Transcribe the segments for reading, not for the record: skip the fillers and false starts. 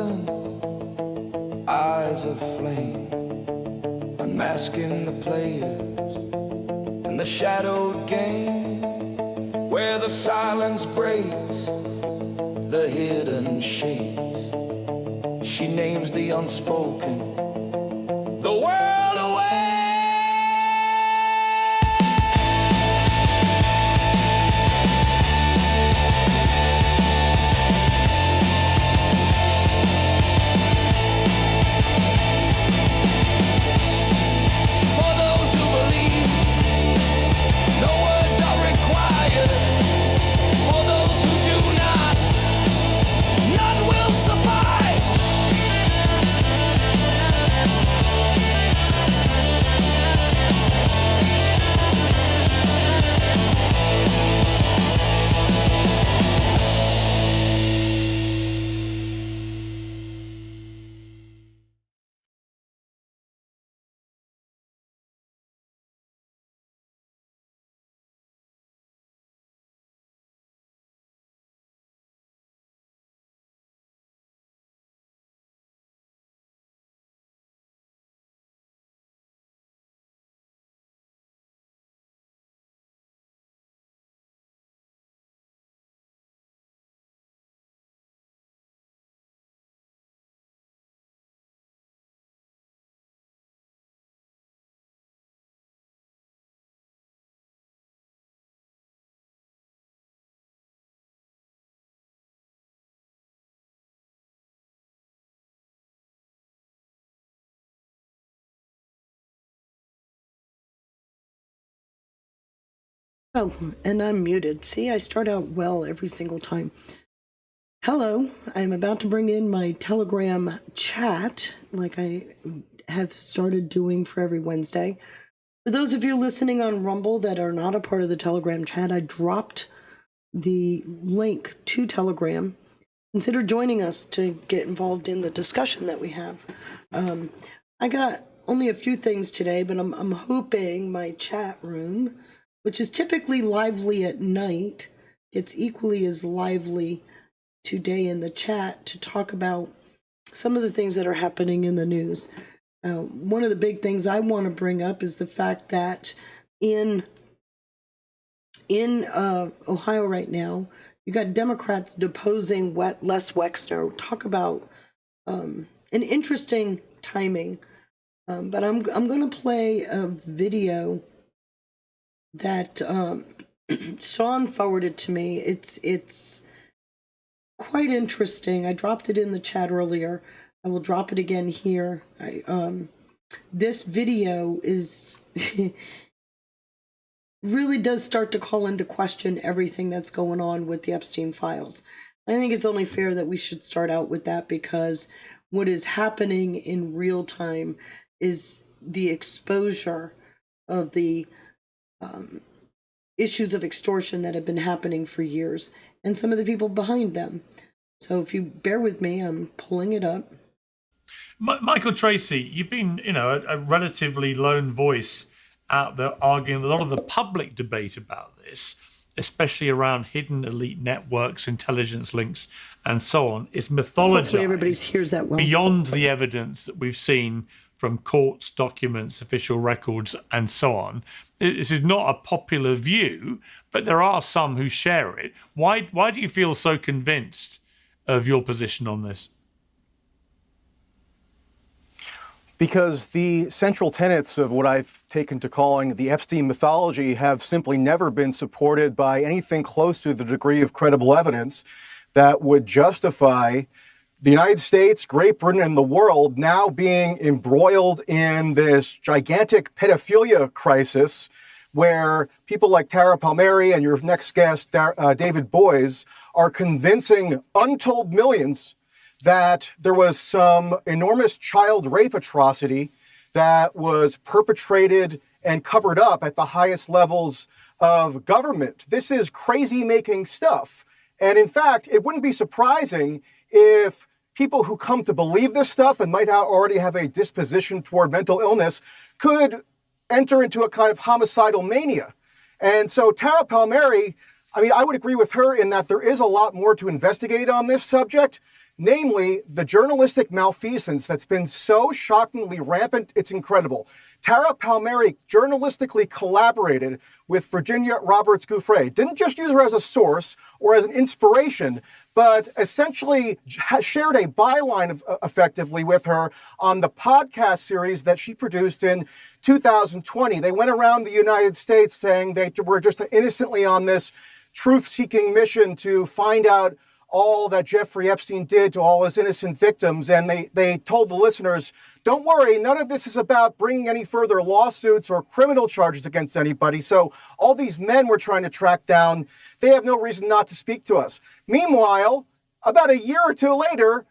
unspoken, eyes of flame, unmasking the players in the shadowed game, where the silence breaks, the hidden shakes. She names the unspoken, the world away. For those who believe, no words are required. For those who do not, none will suffice. Oh, and I'm muted. See, I start out well every single time. Hello, I'm about to bring in my Telegram chat, like I have started doing for every Wednesday. For those of you listening on Rumble that are not a part of the Telegram chat, I dropped the link to Telegram. Consider joining us to get involved in the discussion that we have. I got only a few things today, but I'm hoping my chat room, which is typically lively at night, it's equally as lively today in the chat to talk about some of the things that are happening in the news. One of the big things I want to bring up is the fact that in Ohio right now, you got Democrats deposing Les Wexner. Talk about an interesting timing. But I'm going to play a video that Sean forwarded to me. It's quite interesting. I dropped it in the chat earlier. I will drop it again here. This video is really does start to call into question everything that's going on with the Epstein files. I think it's only fair that we should start out with that, because what is happening in real time is the exposure of the issues of extortion that have been happening for years, and some of the people behind them. So if you bear with me, I'm pulling it up. Michael Tracy, you've been, a relatively lone voice out there arguing a lot of the public debate about this, especially around hidden elite networks, intelligence links, and so on. It's mythologized. Hopefully everybody hears that well. Beyond the evidence that we've seen from courts, documents, official records, and so on. This is not a popular view, but there are some who share it. Why do you feel so convinced of your position on this? Because the central tenets of what I've taken to calling the Epstein mythology have simply never been supported by anything close to the degree of credible evidence that would justify the United States, Great Britain, and the world now being embroiled in this gigantic pedophilia crisis where people like Tara Palmieri and your next guest, David Boies, are convincing untold millions that there was some enormous child rape atrocity that was perpetrated and covered up at the highest levels of government. This is crazy-making stuff. And in fact, it wouldn't be surprising if people who come to believe this stuff and might already have a disposition toward mental illness could enter into a kind of homicidal mania. And so Tara Palmieri, I would agree with her in that there is a lot more to investigate on this subject. namely the journalistic malfeasance that's been so shockingly rampant, it's incredible. Tara Palmieri journalistically collaborated with Virginia Roberts Giuffre. Didn't just use her as a source or as an inspiration, but essentially shared a byline effectively with her on the podcast series that she produced in 2020. They went around the United States saying they were just innocently on this truth-seeking mission to find out all that Jeffrey Epstein did to all his innocent victims. And they told the listeners, don't worry, none of this is about bringing any further lawsuits or criminal charges against anybody. So all these men we're trying to track down, they have no reason not to speak to us. Meanwhile, about a year or two later,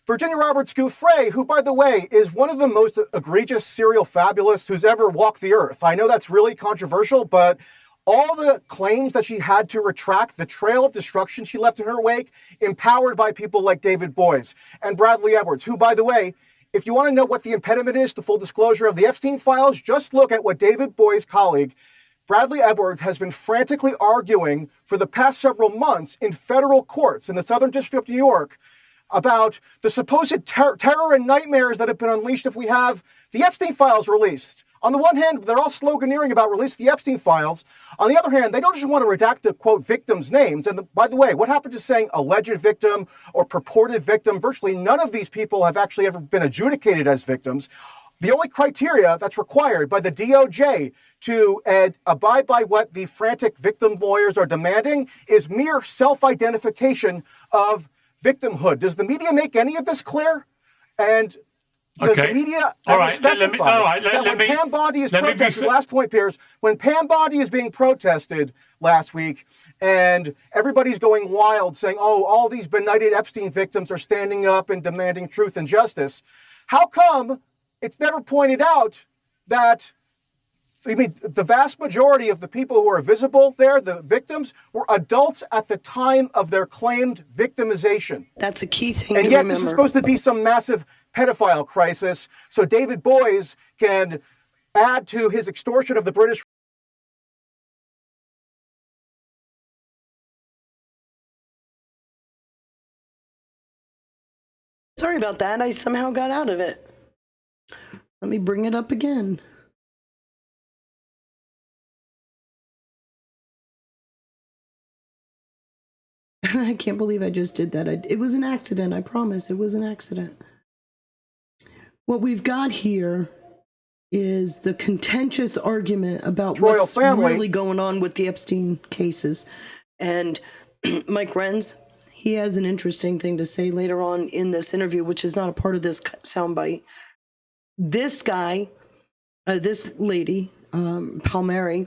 Virginia Roberts Giuffre, who, by the way, is one of the most egregious serial fabulists who's ever walked the earth. I know that's really controversial, but all the claims that she had to retract, the trail of destruction she left in her wake, empowered by people like David Boies and Bradley Edwards, who, by the way, if you want to know what the impediment is to full disclosure of the Epstein files, just look at what David Boies' colleague, Bradley Edwards, has been frantically arguing for the past several months in federal courts in the Southern District of New York about the supposed terror and nightmares that have been unleashed if we have the Epstein files released. On the one hand, they're all sloganeering about release the Epstein files. On the other hand, they don't just want to redact the, quote, victims' names. And by the way, what happened to saying alleged victim or purported victim? Virtually none of these people have actually ever been adjudicated as victims. The only criteria that's required by the DOJ to abide by what the frantic victim lawyers are demanding is mere self-identification of victimhood. Does the media make any of this clear? And does the media ever specify that when Pam Bondi is protested, last point, Piers, when Pam Bondi is being protested last week and everybody's going wild saying, oh, all these benighted Epstein victims are standing up and demanding truth and justice, how come it's never pointed out that the vast majority of the people who are visible there, the victims, were adults at the time of their claimed victimization? That's a key thing to remember. And yet this is supposed to be some massive pedophile crisis, so David Boies can add to his extortion of the British. Sorry about that. I somehow got out of it. Let me bring it up again. I can't believe I just did that. It was an accident. I promise. It was an accident. What we've got here is the contentious argument about what's really going on with the Epstein cases. And Mike Renz, he has an interesting thing to say later on in this interview, which is not a part of this soundbite. This guy, this lady, Palmieri,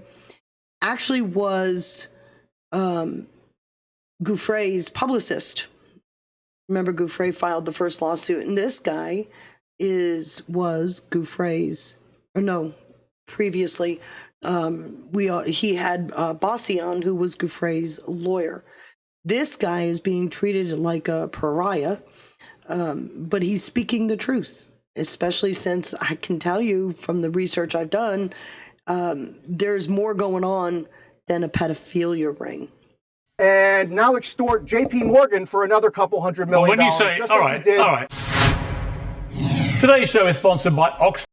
actually was Giuffre's publicist. Remember, Giuffre filed the first lawsuit, and this guy was Giuffre's, or no, previously he had Bossi on, who was Giuffre's lawyer. This guy is being treated like a pariah, but he's speaking the truth, especially since I can tell you from the research I've done, there's more going on than a pedophilia ring. And now extort J.P. Morgan for another couple $100 million. Well, when you say, all right. Today's show is sponsored by Oxford.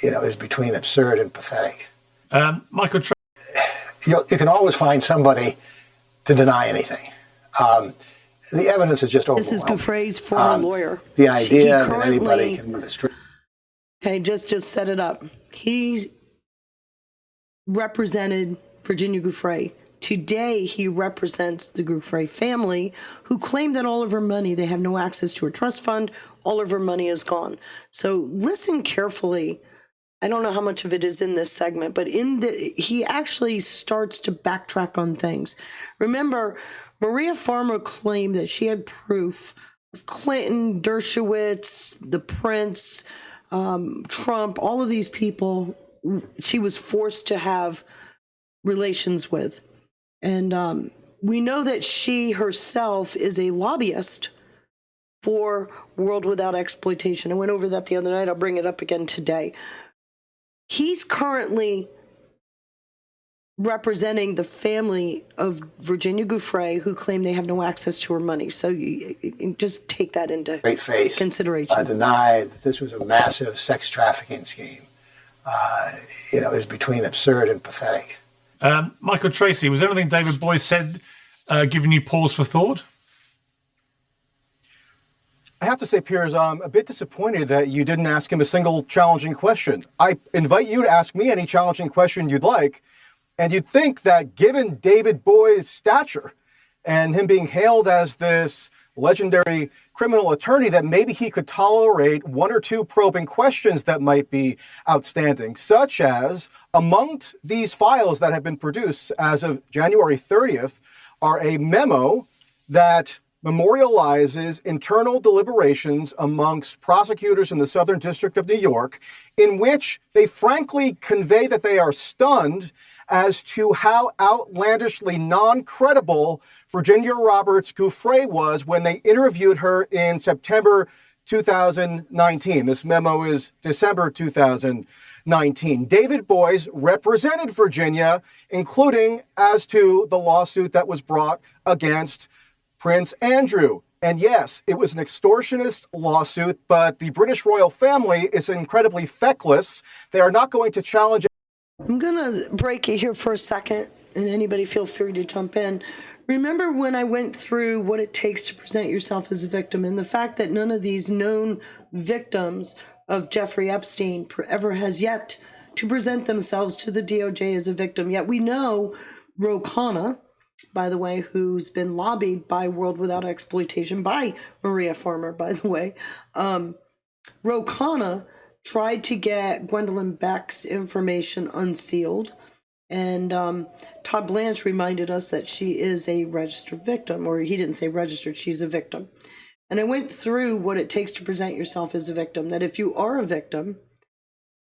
Is between absurd and pathetic. Michael, you can always find somebody to deny anything. The evidence is just overwhelming. This is Giuffre's former lawyer. The idea that anybody can move a street. Okay, just set it up. He represented Virginia Giuffre. Today, he represents the Giuffre family, who claim that all of her money, they have no access to a trust fund, all of her money is gone. So listen carefully. I don't know how much of it is in this segment, but he actually starts to backtrack on things. Remember, Maria Farmer claimed that she had proof of Clinton, Dershowitz, the Prince, Trump, all of these people she was forced to have relations with. And we know that she herself is a lobbyist for World Without Exploitation. I went over that the other night. I'll bring it up again today. He's currently representing the family of Virginia Giuffre, who claim they have no access to her money. So you just take that into Great face consideration. Denied that this was a massive sex trafficking scheme. Is between absurd and pathetic. Michael Tracy, was anything David Boies said giving you pause for thought? I have to say, Piers, I'm a bit disappointed that you didn't ask him a single challenging question. I invite you to ask me any challenging question you'd like, and you'd think that given David Boies' stature and him being hailed as this legendary criminal attorney, that maybe he could tolerate one or two probing questions that might be outstanding, such as amongst these files that have been produced as of January 30th are a memo that memorializes internal deliberations amongst prosecutors in the Southern District of New York, in which they frankly convey that they are stunned as to how outlandishly non-credible Virginia Roberts Giuffre was when they interviewed her in September 2019. This memo is December 2019. David Boies represented Virginia, including as to the lawsuit that was brought against Prince Andrew. And yes, it was an extortionist lawsuit, but the British royal family is incredibly feckless. They are not going to challenge. I'm going to break it here for a second, and anybody feel free to jump in. Remember when I went through what it takes to present yourself as a victim, and the fact that none of these known victims of Jeffrey Epstein ever has yet to present themselves to the DOJ as a victim. Yet we know Ro Khanna, by the way, who's been lobbied by World Without Exploitation, by Maria Farmer, by the way. Ro Khanna tried to get Gwendolyn Beck's information unsealed. And Todd Blanche reminded us that she is a registered victim, or he didn't say registered, she's a victim. And I went through what it takes to present yourself as a victim, that if you are a victim,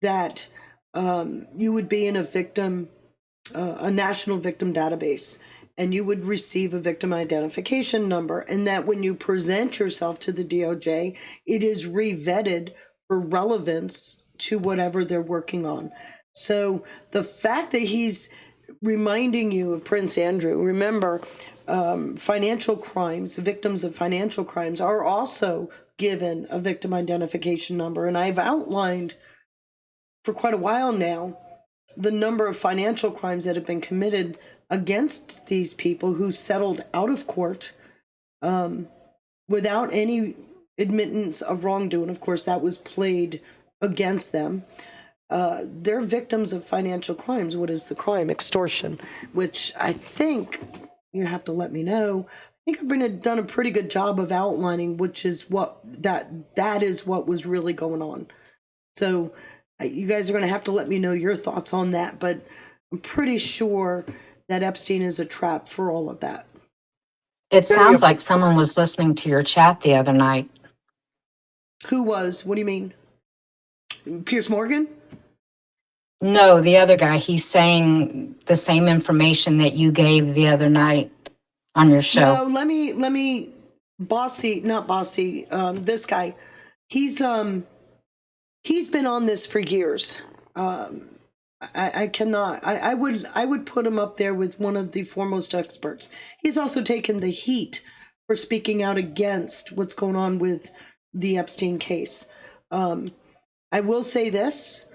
that you would be in a national victim database, and you would receive a victim identification number, and that when you present yourself to the DOJ, it is re-vetted for relevance to whatever they're working on. So the fact that he's reminding you of Prince Andrew, remember, financial crimes, victims of financial crimes are also given a victim identification number. And I've outlined for quite a while now the number of financial crimes that have been committed against these people who settled out of court without any admittance of wrongdoing. Of course, that was played against them. They're victims of financial crimes. What is the crime? Extortion, which I think you have to let me know. I think I've done a pretty good job of outlining, which is what that is what was really going on. So you guys are going to have to let me know your thoughts on that, but I'm pretty sure that Epstein is a trap for all of that. It sounds like someone was listening to your chat the other night. Who was? What do you mean? Piers Morgan? No, the other guy. He's saying the same information that you gave the other night on your show. No, let me not Bossy, this guy. He's been on this for years. I cannot. I would put him up there with one of the foremost experts. He's also taken the heat for speaking out against what's going on with the Epstein case. I will say this.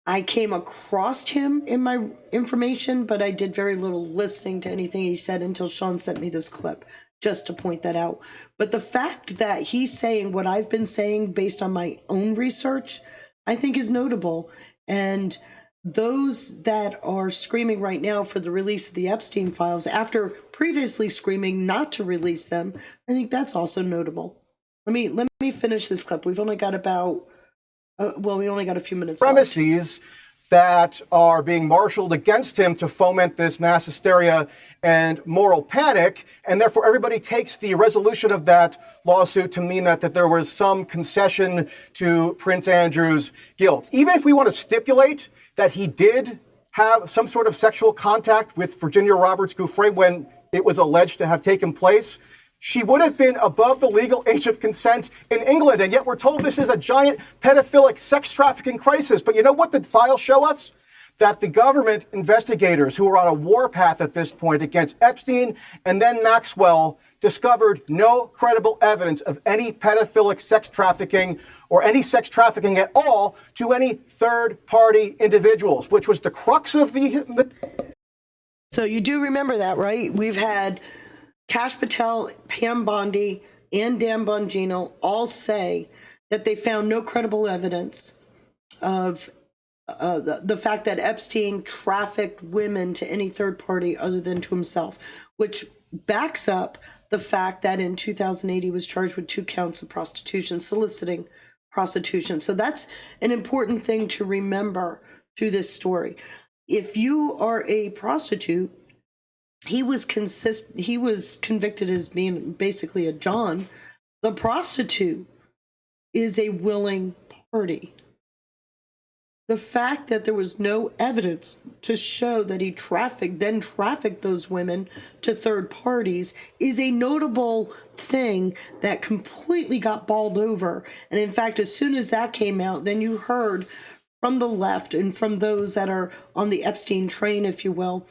I came across him in my information, but I did very little listening to anything he said until Sean sent me this clip, just to point that out. But the fact that he's saying what I've been saying based on my own research, I think is notable. And those that are screaming right now for the release of the Epstein files after previously screaming not to release them, I think that's also notable. Let me finish this clip. We've only got about we only got a few minutes left. Premises that are being marshaled against him to foment this mass hysteria and moral panic, and therefore everybody takes the resolution of that lawsuit to mean that there was some concession to Prince Andrew's guilt. Even if we want to stipulate that he did have some sort of sexual contact with Virginia Roberts Giuffre when it was alleged to have taken place, she would have been above the legal age of consent in England, and yet we're told this is a giant pedophilic sex trafficking crisis. But you know what the files show us? that the government investigators who were on a warpath at this point against Epstein and then Maxwell discovered no credible evidence of any pedophilic sex trafficking or any sex trafficking at all to any third-party individuals, which was the crux of the... So you do remember that, right? We've had Kash Patel, Pam Bondi, and Dan Bongino all say that they found no credible evidence of the fact that Epstein trafficked women to any third party other than to himself, which backs up the fact that in 2008 he was charged with 2 counts of prostitution, soliciting prostitution. So that's an important thing to remember through this story. If you are a prostitute, he was convicted as being basically a John. The prostitute is a willing party. The fact that there was no evidence to show that he trafficked those women to third parties is a notable thing that completely got balled over. And in fact, as soon as that came out, then you heard from the left and from those that are on the Epstein train, if you will,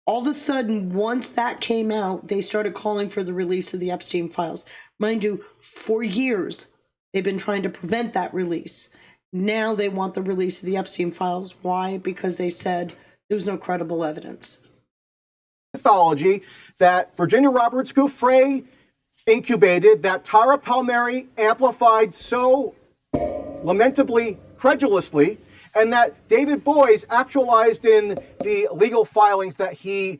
all of a sudden, once that came out, they started calling for the release of the Epstein files. Mind you, for years, they've been trying to prevent that release. Now they want the release of the Epstein files. Why? Because they said there was no credible evidence. Mythology that Virginia Roberts Giuffre incubated, that Tara Palmieri amplified so lamentably credulously, and that David Boies actualized in the legal filings that he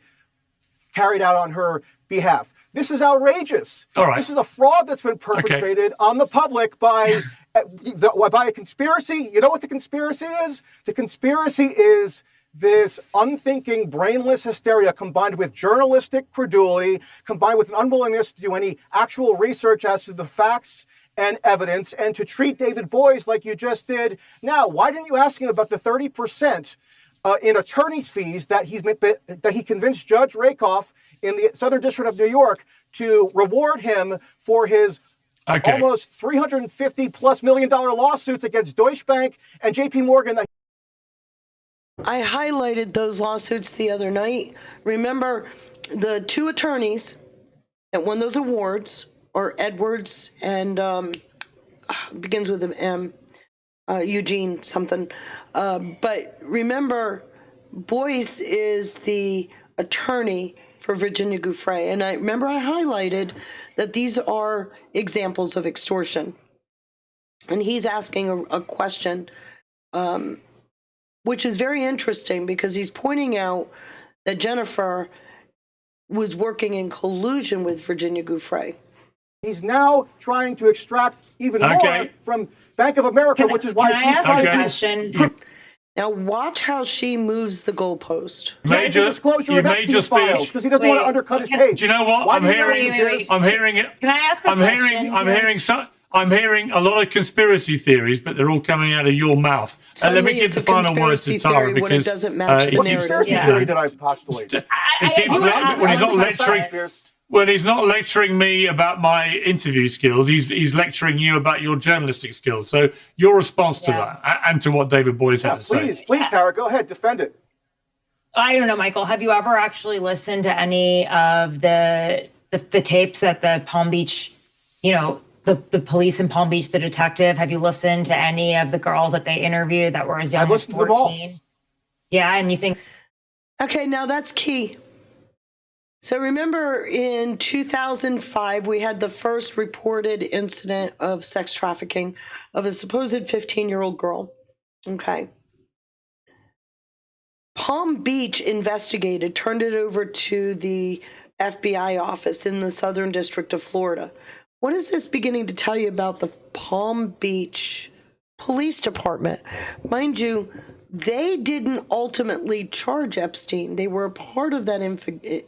carried out on her behalf. This is outrageous. All right. This is a fraud that's been perpetrated on the public by a conspiracy. You know what the conspiracy is? The conspiracy is this unthinking, brainless hysteria combined with journalistic credulity, combined with an unwillingness to do any actual research as to the facts and evidence, and to treat David Boies like you just did. Now, why didn't you ask him about the 30% in attorney's fees that he convinced Judge Rakoff in the Southern District of New York to reward him for his almost $350+ million lawsuits against Deutsche Bank and JP Morgan? I highlighted those lawsuits the other night. Remember, the 2 attorneys that won those awards are Edwards and begins with an M, Eugene something. But remember, Boies is the attorney for Virginia Giuffre. And I highlighted that these are examples of extortion. And he's asking a question, which is very interesting because he's pointing out that Jennifer was working in collusion with Virginia Giuffre. He's now trying to extract even more from Bank of America, which is why he's trying to... Now watch how she moves the goalpost. Major disclosure of Epstein files because he doesn't want to undercut his case. Do you know what? I'm hearing it. Can I ask a question? I'm hearing a lot of conspiracy theories, but they're all coming out of your mouth. And let me give the final words to Tara because when it doesn't match the narrative. Conspiracy theory that I postulate. When he's not lecturing me about my interview skills, he's lecturing you about your journalistic skills. So your response to that and to what David Boies had to say. Please, Tara, go ahead, defend it. I don't know, Michael. Have you ever actually listened to any of the tapes at the Palm Beach, the police in Palm Beach, the detective? Have you listened to any of the girls that they interviewed that were as young as 14? To them all. Yeah, and you think... Okay, now that's key. So remember in 2005, we had the first reported incident of sex trafficking of a supposed 15-year-old girl. Okay. Palm Beach investigated, turned it over to the FBI office in the Southern District of Florida. What is this beginning to tell you about the Palm Beach Police Department? Mind you, they didn't ultimately charge Epstein. They were a part of that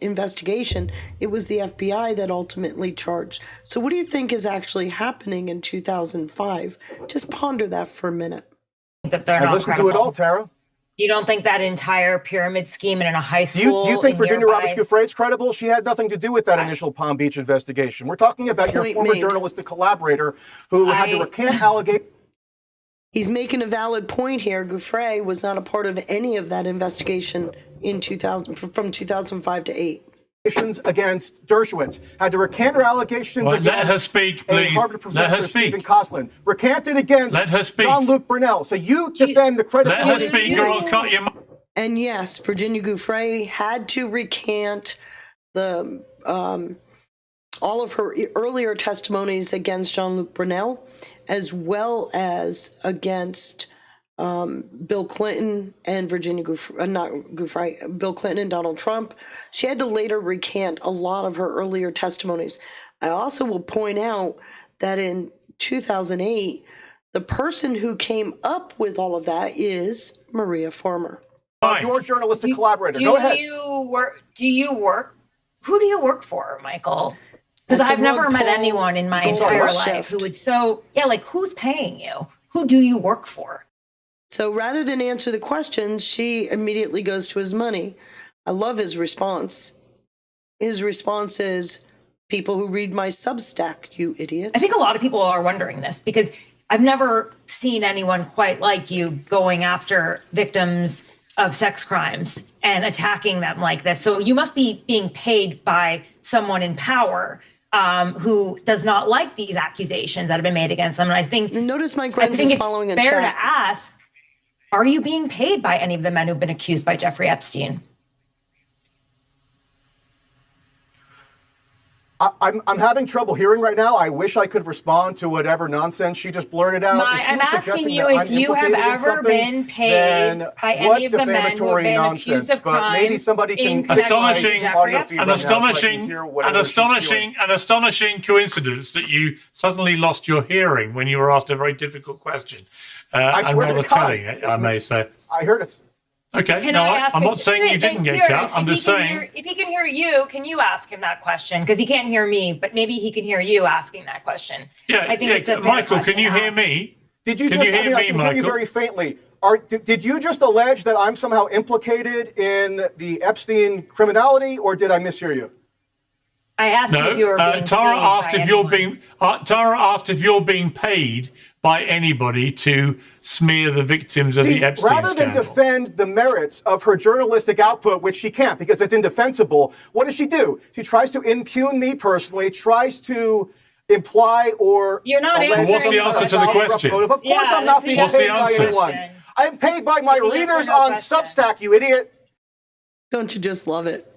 investigation. It was the FBI that ultimately charged. So what do you think is actually happening in 2005? Just ponder that for a minute. That they're not listened to it all, Tara. You don't think that entire pyramid scheme in a high school... Do you think Virginia Roberts Giuffre is credible? She had nothing to do with that initial Palm Beach investigation. We're talking about your former journalistic collaborator who had to recant allegations. He's making a valid point here. Gouffre was not a part of any of that investigation in 2000, from 2005 to 8. Against Dershowitz, had to recant her allegations Well, against let her speak, a please. Harvard Let her professor, speak. Stephen Koslin, recanted against Let her speak. Jean-Luc Brunel. So you defend the Let credibility. her speak or I'll cut your mouth. And yes, Virginia Gouffre had to recant the all of her earlier testimonies against Jean-Luc Brunel, as well as against Bill Clinton and Virginia Gouffre, not Gouffre, Bill Clinton and Donald Trump. She had to later recant a lot of her earlier testimonies. I also will point out that in 2008, the person who came up with all of that is Maria Farmer. Your journalistic collaborator. Go ahead. Do you work? Who do you work for, Michael? Because That's a I've never rug met pull, anyone in my gold entire rush life shift. who would like, who's paying you? Who do you work for? So rather than answer the questions, she immediately goes to his money. I love his response. His response is, people who read my Substack, you idiot. I think a lot of people are wondering this because I've never seen anyone quite like you going after victims of sex crimes and attacking them like this. So you must be being paid by someone in power who does not like these accusations that have been made against them. And I think Notice Mike Renz is following a it's fair chat. to ask, are you being paid by any of the men who've been accused by Jeffrey Epstein? I'm having trouble hearing right now. I wish I could respond to whatever nonsense she just blurted out. If she I'm was asking suggesting you that if I'm you have implicated in ever something, been paid then by what any of the men who have defamatory been nonsense. accused of But maybe crimes somebody can in connection with Astonishing, Jeffrey audio feed Epstein. right now so I can hear whatever she's spewing. An astonishing coincidence that you suddenly lost your hearing when you were asked a very difficult question. I swear and to rather God. telling, I may say. I heard it. Okay, Can no, I ask I'm him- not saying you didn't get Curious, cut. I'm if he just can saying. hear- if he can hear you, can you ask him that question? Because he can't hear me, but maybe he can hear you asking that question. Yeah, I think it's a fair Michael, question can you to hear ask. me? Did you Can just? you hear I mean, I me, can hear you Michael? very faintly. Did you just allege that I'm somehow implicated in the Epstein criminality, or did I mishear you? I asked you if you were No. being Tara paid asked by if you're anyone. being. Tara asked if you're being paid by anybody to smear the victims of See, the Epstein rather than scandal. defend the merits of her journalistic output, which she can't because it's indefensible, what does she do? She tries to impugn me personally, tries to imply or You're not allege answering What's the some answer to the corrupt question? motive. Of course, Yeah, I'm not that's a being yes or paid no by anyone. question. I'm paid by my It's a yes or readers no on question. Substack, you idiot. Don't you just love it?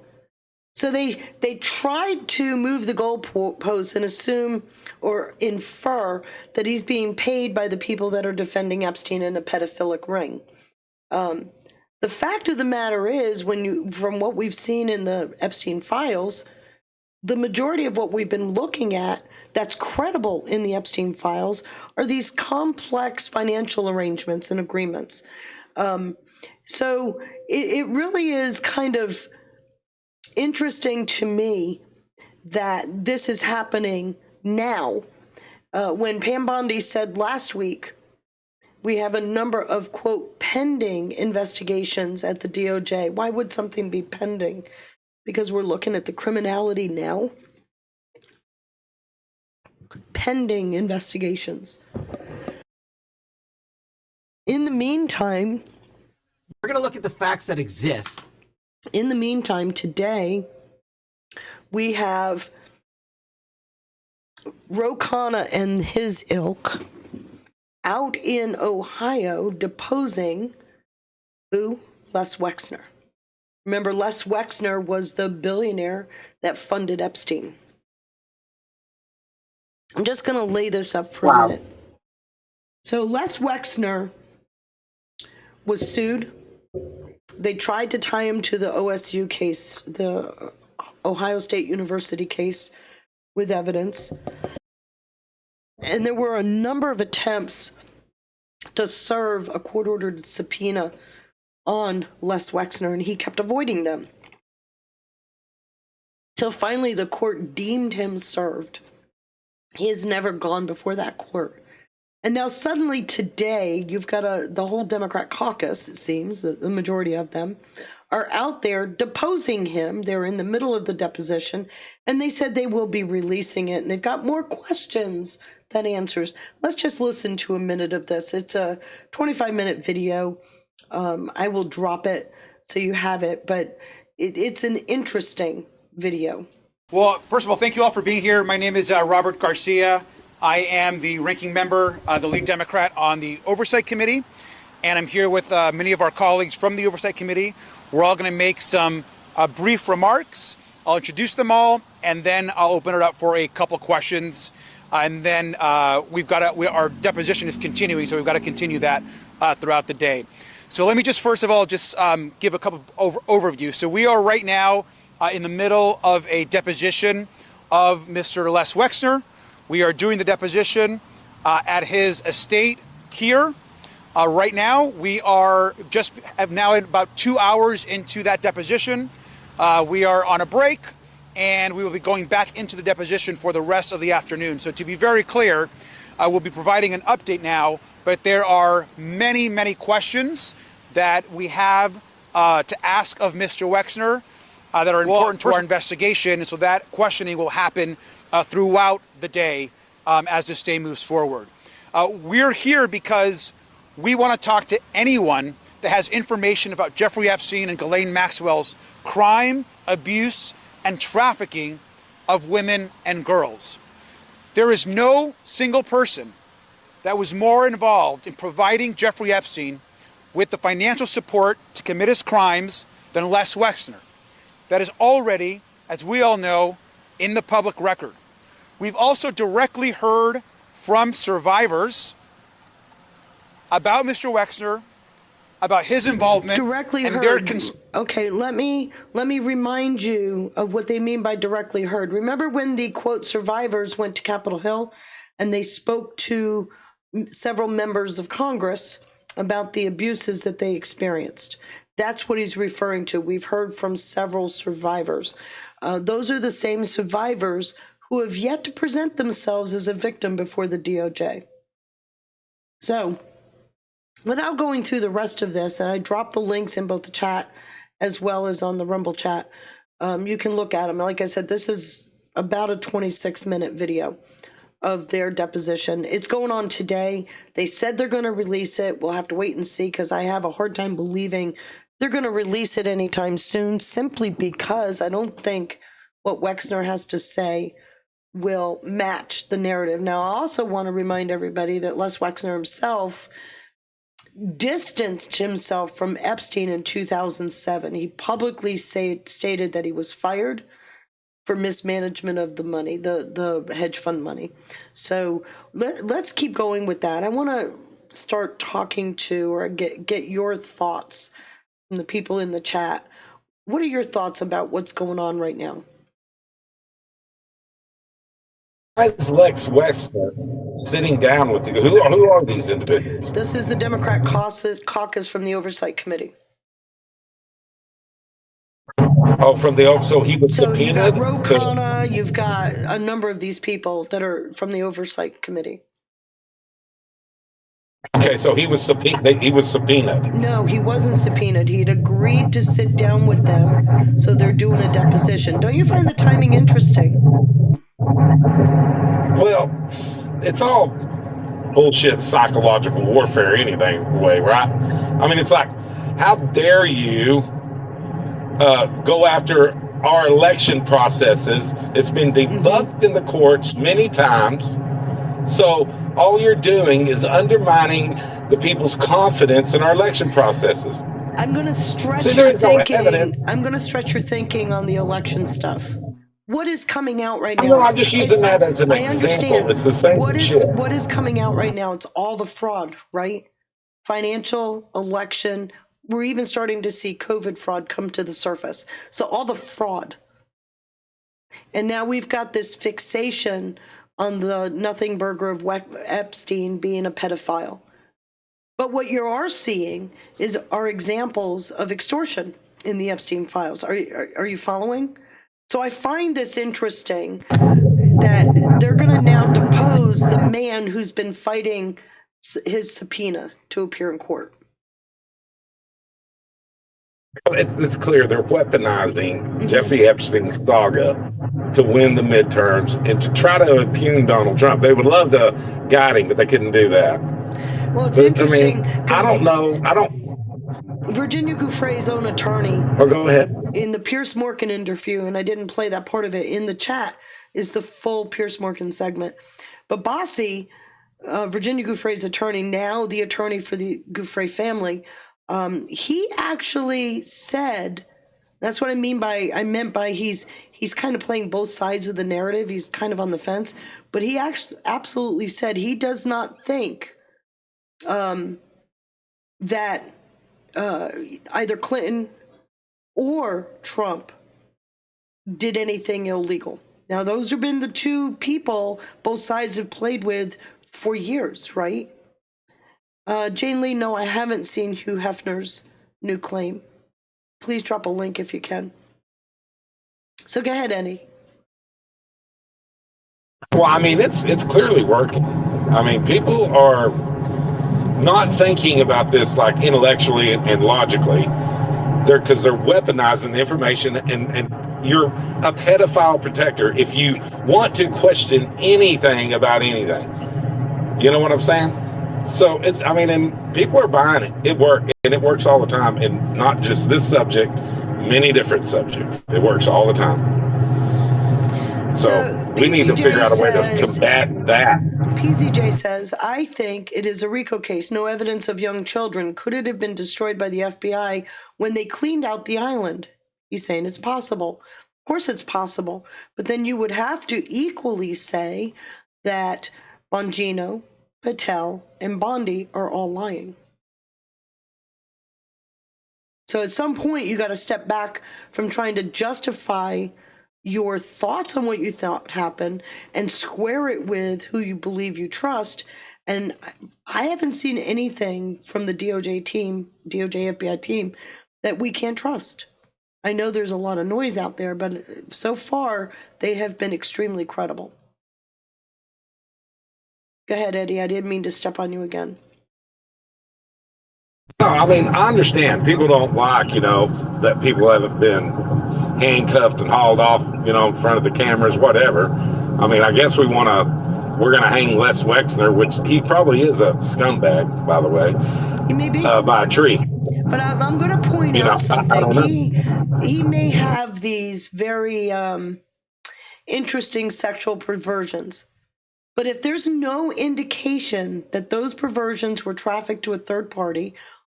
So they tried to move the goalposts and assume or infer that he's being paid by the people that are defending Epstein in a pedophilic ring. The fact of the matter is, from what we've seen in the Epstein files, the majority of what we've been looking at that's credible in the Epstein files are these complex financial arrangements and agreements. So it really is kind of interesting to me that this is happening now. When Pam Bondi said last week, we have a number of, quote, pending investigations at the DOJ. Why would something be pending? Because we're looking at the criminality now. Pending investigations. In the meantime, We're going to look at the facts that exist. today, we have Ro Khanna and his ilk out in Ohio deposing who? Les Wexner. Remember, Les Wexner was the billionaire that funded Epstein. I'm just going to lay this up for a minute. So Les Wexner was sued. They tried to tie him to the OSU case, the Ohio State University case, with evidence. And there were a number of attempts to serve a court-ordered subpoena on Les Wexner, and he kept avoiding them. Till finally the court deemed him served. He has never gone before that court. And now suddenly today, you've got the whole Democrat caucus, it seems, the majority of them, are out there deposing him. They're in the middle of the deposition, and they said they will be releasing it. And they've got more questions that answers. Let's just listen to a minute of this. It's a 25-minute video. I will drop it so you have it, but it's an interesting video. Well, first of all, thank you all for being here. My name is Robert Garcia. I am the ranking member, the lead Democrat on the Oversight Committee, and I'm here with many of our colleagues from the Oversight Committee. We're all going to make some brief remarks. I'll introduce them all, and then I'll open it up for a couple questions. And then our deposition is continuing, so we've got to continue that throughout the day. So let me just first of all give a couple overview. So we are right now in the middle of a deposition of Mr. Les Wexner. We are doing the deposition at his estate here. Right now, we are about 2 hours into that deposition. We are on a break, and we will be going back into the deposition for the rest of the afternoon. So to be very clear, we'll be providing an update now, but there are many, many questions that we have to ask of Mr. Wexner that are important to our investigation, and so that questioning will happen throughout the day as this day moves forward. We're here because we want to talk to anyone that has information about Jeffrey Epstein and Ghislaine Maxwell's crime, abuse, and trafficking of women and girls. There is no single person that was more involved in providing Jeffrey Epstein with the financial support to commit his crimes than Les Wexner. That is already, as we all know, in the public record. We've also directly heard from survivors about Mr. Wexner, about his involvement. Directly and heard. Okay, let me remind you of what they mean by directly heard. Remember when the quote survivors went to Capitol Hill and they spoke to several members of Congress about the abuses that they experienced? That's what he's referring to. We've heard from several survivors. Those are the same survivors who have yet to present themselves as a victim before the DOJ. So, without going through the rest of this, and I dropped the links in both the chat as well as on the Rumble chat, you can look at them. Like I said, this is about a 26-minute video of their deposition. It's going on today. They said they're going to release it. We'll have to wait and see, because I have a hard time believing they're going to release it anytime soon, simply because I don't think what Wexner has to say will match the narrative. Now, I also want to remind everybody that Les Wexner himself distanced himself from Epstein in 2007. He publicly stated that he was fired for mismanagement of the money, the hedge fund money. So let's keep going with that. I want to start talking to, or get your thoughts from the people in the chat. What are your thoughts about what's going on right now? Why is Lex Wexner sitting down with you? Who are these individuals? This is the Democrat caucus from the Oversight Committee. Oh, so he was subpoenaed? You've got Ro Khanna, you've got a number of these people that are from the Oversight Committee. Okay, so he was subpoenaed. No, he wasn't subpoenaed. He'd agreed to sit down with them, so they're doing a deposition. Don't you find the timing interesting? Well, it's all bullshit psychological warfare anyway, right? I mean, it's like, how dare you go after our election processes? It's been debunked in the courts many times. So all you're doing is undermining the people's confidence in our election processes. I'm going to stretch your thinking. I'm going to stretch your thinking on the election stuff. What is coming out right now? No, I'm just using that as an example. It's the same shit. What is coming out right now? It's all the fraud, right? Financial, election. We're even starting to see COVID fraud come to the surface. So all the fraud. And now we've got this fixation on the nothing burger of Epstein being a pedophile. But what you are seeing are examples of extortion in the Epstein files. Are you following? So I find this interesting that they're going to now depose the man who's been fighting his subpoena to appear in court. It's clear they're weaponizing Jeffrey Epstein's saga to win the midterms and to try to impugn Donald Trump. They would love to guide him, but they couldn't do that. Well, it's But, interesting. I don't know. Virginia Giuffre's own attorney. Oh, go ahead. In the Pierce Morgan interview, and I didn't play that part of it in the chat, is the full Pierce Morgan segment. But Bossie, Virginia Giuffre's attorney, now the attorney for the Giuffre family, he actually said, that's what I meant by he's kind of playing both sides of the narrative. He's kind of on the fence, but he absolutely said he does not think that either Clinton or Trump did anything illegal. Now, those have been the two people both sides have played with for years, right? Jane Lee, no, I haven't seen Hugh Hefner's new claim. Please drop a link if you can. So go ahead, Eddie. Well, I mean, it's clearly working. I mean, people are not thinking about this like intellectually and logically. Because they're weaponizing the information, and you're a pedophile protector if you want to question anything about anything. You know what I'm saying? So and people are buying it. It works all the time, and not just this subject, many different subjects. It works all the time. So we need to figure out a way to combat that. PZJ says, I think it is a RICO case. No evidence of young children. Could it have been destroyed by the FBI when they cleaned out the island? He's saying it's possible. Of course it's possible. But then you would have to equally say that Bongino, Patel, and Bondi are all lying. So at some point you got to step back from trying to justify your thoughts on what you thought happened and square it with who you believe you trust. And I haven't seen anything from the DOJ FBI team that we can't trust. I know there's a lot of noise out there, but so far they have been extremely credible. Go ahead, Eddie. I didn't mean to step on you again. No, I mean, I understand. People don't like, that people haven't been handcuffed and hauled off, in front of the cameras, whatever. I mean, I guess we're going to hang Les Wexner, which he probably is a scumbag, by the way. He may be. By a tree. But I'm going to point out something. He may have these very interesting sexual perversions. But if there's no indication that those perversions were trafficked to a third party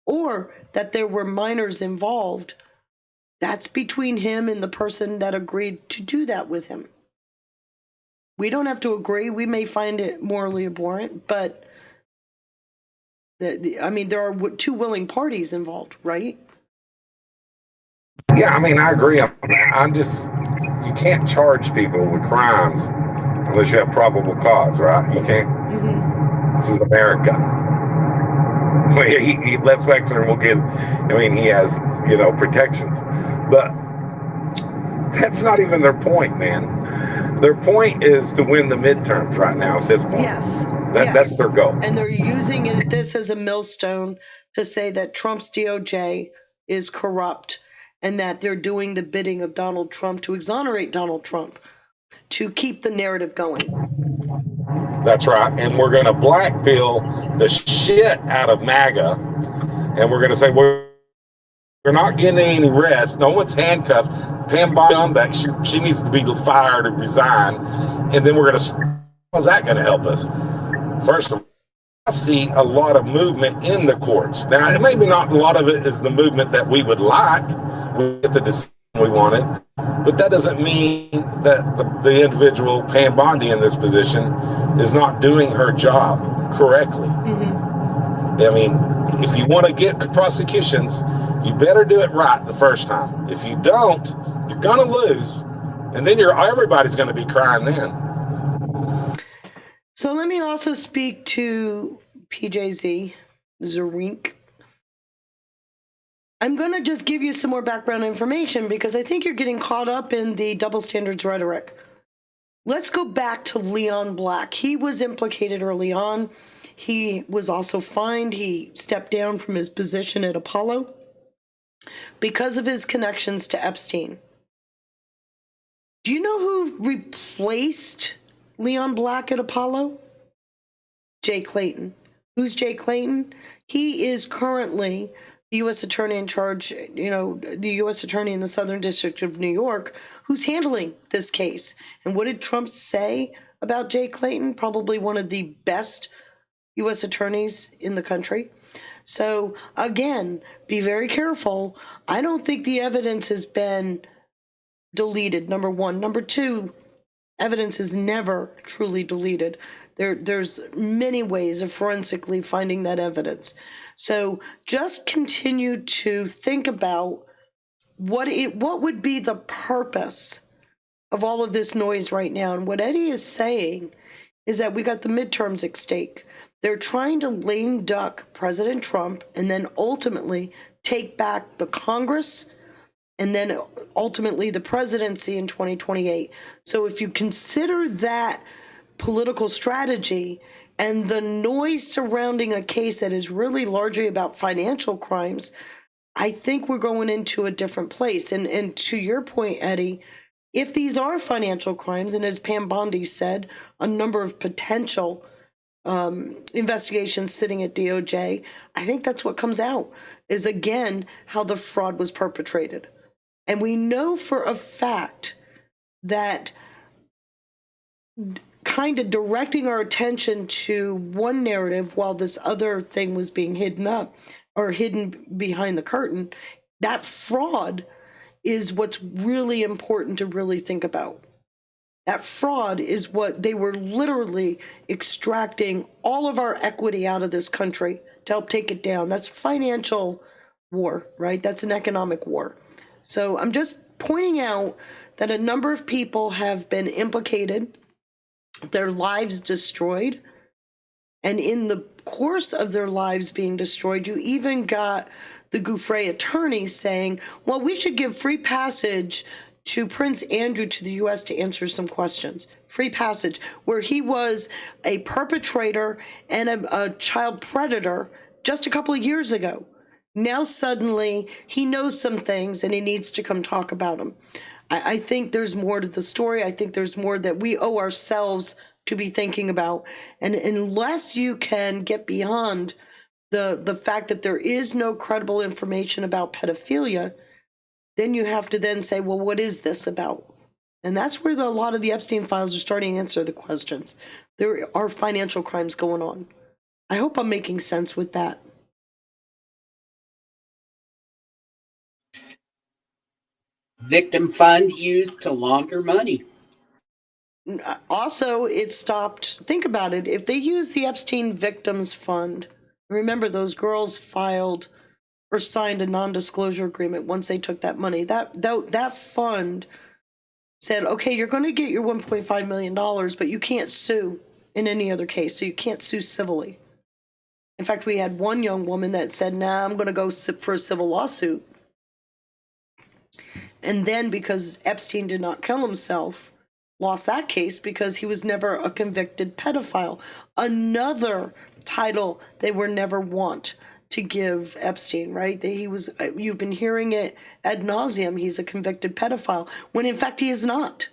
or that there were minors involved, that's between him and the person that agreed to do that with him. We don't have to agree. We may find it morally abhorrent, but there are two willing parties involved, right? Yeah, I mean, I agree. You can't charge people with crimes unless you have probable cause, right? You can't. Mm-hmm. This is America. Les Wexner will give, he has, protections. But that's not even their point, man. Their point is to win the midterms right now at this point. Yes. That's their goal. And they're using this as a millstone to say that Trump's DOJ is corrupt and that they're doing the bidding of Donald Trump to exonerate Donald Trump, to keep the narrative going. That's right. And we're going to blackpill the shit out of MAGA. And we're going to say, we're not getting any rest. No one's handcuffed. Pam Bondi, she needs to be fired or resign. And then we're going to, how's that going to help us? First of all, I see a lot of movement in the courts. Now, maybe not a lot of it is the movement that we would like. We get the decision we wanted. But that doesn't mean that the individual, Pam Bondi, in this position is not doing her job correctly. Mm-hmm. I mean, if you want to get prosecutions, you better do it right the first time. If you don't, you're going to lose. And then everybody's going to be crying then. So let me also speak to PJZ, Zarink. I'm going to just give you some more background information because I think you're getting caught up in the double standards rhetoric. Let's go back to Leon Black. He was implicated early on. He was also fined. He stepped down from his position at Apollo. because of his connections to Epstein. Do you know who replaced Leon Black at Apollo? Jay Clayton. Who's Jay Clayton? He is currently the U.S. Attorney in charge, the U.S. Attorney in the Southern District of New York, who's handling this case. And what did Trump say about Jay Clayton? Probably one of the best U.S. attorneys in the country. So, again, be very careful. I don't think the evidence has been deleted, number one. Number two, evidence is never truly deleted. There's many ways of forensically finding that evidence. So just continue to think about what would be the purpose of all of this noise right now. And what Eddie is saying is that we got the midterms at stake. They're trying to lame duck President Trump and then ultimately take back the Congress and then ultimately the presidency in 2028. So if you consider that political strategy and the noise surrounding a case that is really largely about financial crimes, I think we're going into a different place. And to your point, Eddie, if these are financial crimes, and as Pam Bondi said, a number of potential investigations sitting at DOJ, I think that's what comes out, is again, how the fraud was perpetrated. And we know for a fact that kind of directing our attention to one narrative while this other thing was being hidden up or hidden behind the curtain, that fraud is what's really important to really think about. That fraud is what they were literally extracting all of our equity out of this country to help take it down. That's financial war, right? That's an economic war. So I'm just pointing out that a number of people have been implicated, their lives destroyed, and in the course of their lives being destroyed, you even got the Gouffre attorney saying, well, we should give free passage to Prince Andrew to the U.S. to answer some questions. Free passage, where he was a perpetrator and a child predator just a couple of years ago. Now suddenly he knows some things and he needs to come talk about them. I think there's more to the story. I think there's more that we owe ourselves to be thinking about. And unless you can get beyond the fact that there is no credible information about pedophilia, then you have to then say, well, what is this about? And that's where a lot of the Epstein files are starting to answer the questions. There are financial crimes going on. I hope I'm making sense with that. Victim fund used to launder money. Also, it stopped. Think about it. If they use the Epstein Victims Fund, remember those girls filed or signed a non-disclosure agreement once they took that money. That fund said, okay, you're going to get your $1.5 million, but you can't sue in any other case. So you can't sue civilly. In fact, we had one young woman that said, nah, I'm going to go for a civil lawsuit. And then because Epstein did not kill himself, lost that case because he was never a convicted pedophile. Another title they were never want to give Epstein, right? You've been hearing it ad nauseum. He's a convicted pedophile, when in fact he is not,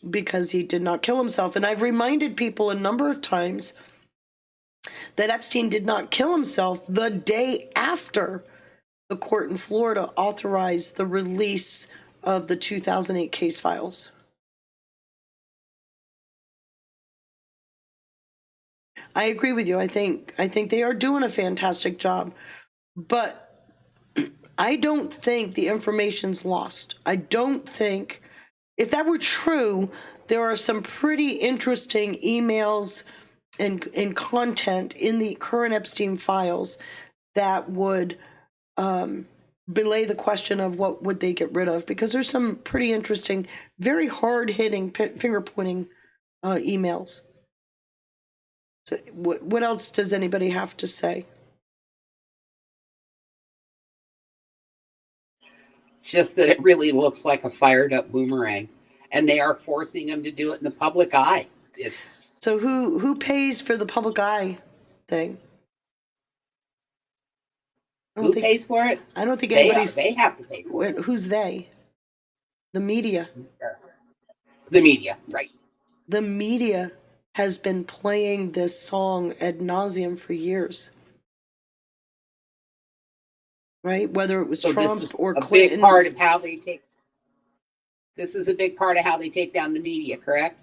because he did not kill himself. And I've reminded people a number of times that Epstein did not kill himself the day after the court in Florida authorized the release of the 2008 case files. I agree with you. I think they are doing a fantastic job, but I don't think the information's lost. I don't think, if that were true, there are some pretty interesting emails and content in the current Epstein files that would belay the question of what would they get rid of, because there's some pretty interesting, very hard-hitting, finger-pointing emails. So what else does anybody have to say? Just that it really looks like a fired up boomerang, and they are forcing them to do it in the public eye. So who pays for the public eye thing? I don't Who think, pays for it? I don't think They anybody's. they have to pay for it. Who's they? The media. The media, right? The media has been playing this song ad nauseum for years. Right? Whether it was So Trump this is or a Clinton. big part of how they take. This is a big part of how they take down the media, correct?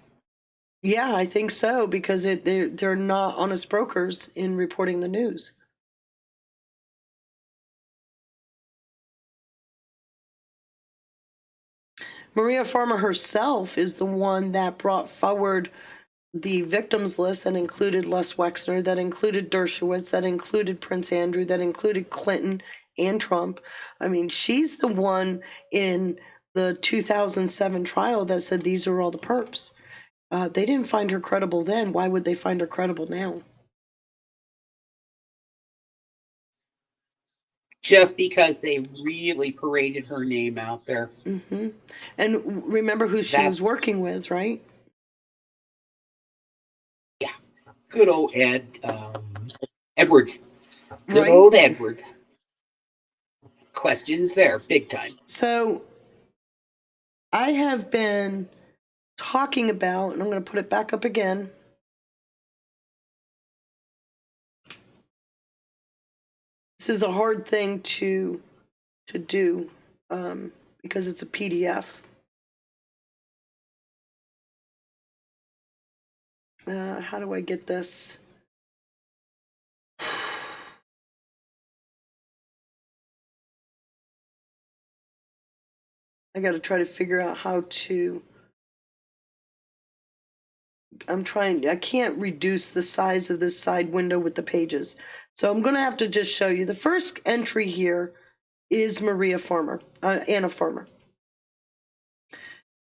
Yeah, I think so, because they're not honest brokers in reporting the news. Maria Farmer herself is the one that brought forward the victims list that included Les Wexner, that included Dershowitz, that included Prince Andrew, that included Clinton and Trump. I mean, she's the one in the 2007 trial that said these are all the perps. They didn't find her credible then. Why would they find her credible now? Just because they really paraded her name out there. Mm-hmm. And remember who she was working with, right? Yeah. Good old Edwards. Good Right? old Edwards. Questions there, big time. So I have been talking about, and I'm going to put it back up again. This is a hard thing to do because it's a PDF. How do I get this? I got to try to figure out how to. I can't reduce the size of this side window with the pages. So I'm going to have to just show you. The first entry here is Maria Farmer, Anna Farmer.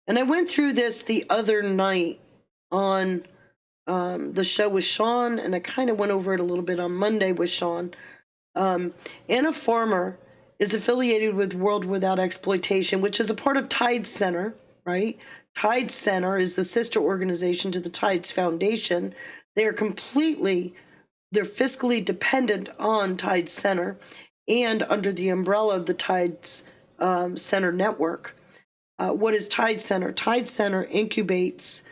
And I went through this the other night on the show with Sean, and I kind of went over it a little bit on Monday with Sean. Anna Farmer is affiliated with World Without Exploitation, which is a part of Tides Center, right? Tides Center is the sister organization to the Tides Foundation. They're fiscally dependent on Tides Center and under the umbrella of the Tides Center network. What is Tides Center? Tides Center incubates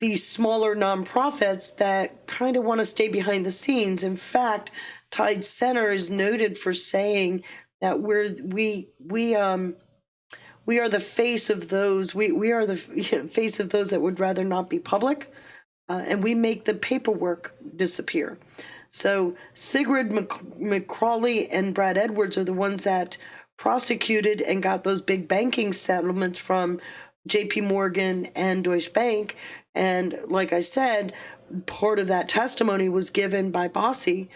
these smaller nonprofits that kind of want to stay behind the scenes. In fact, Tides Center is noted for saying that we are the face of those. We are the face of those that would rather not be public, and we make the paperwork disappear. So Sigrid McCrawley and Brad Edwards are the ones that prosecuted and got those big banking settlements from J.P. Morgan and Deutsche Bank. And like I said, part of that testimony was given by Bossie,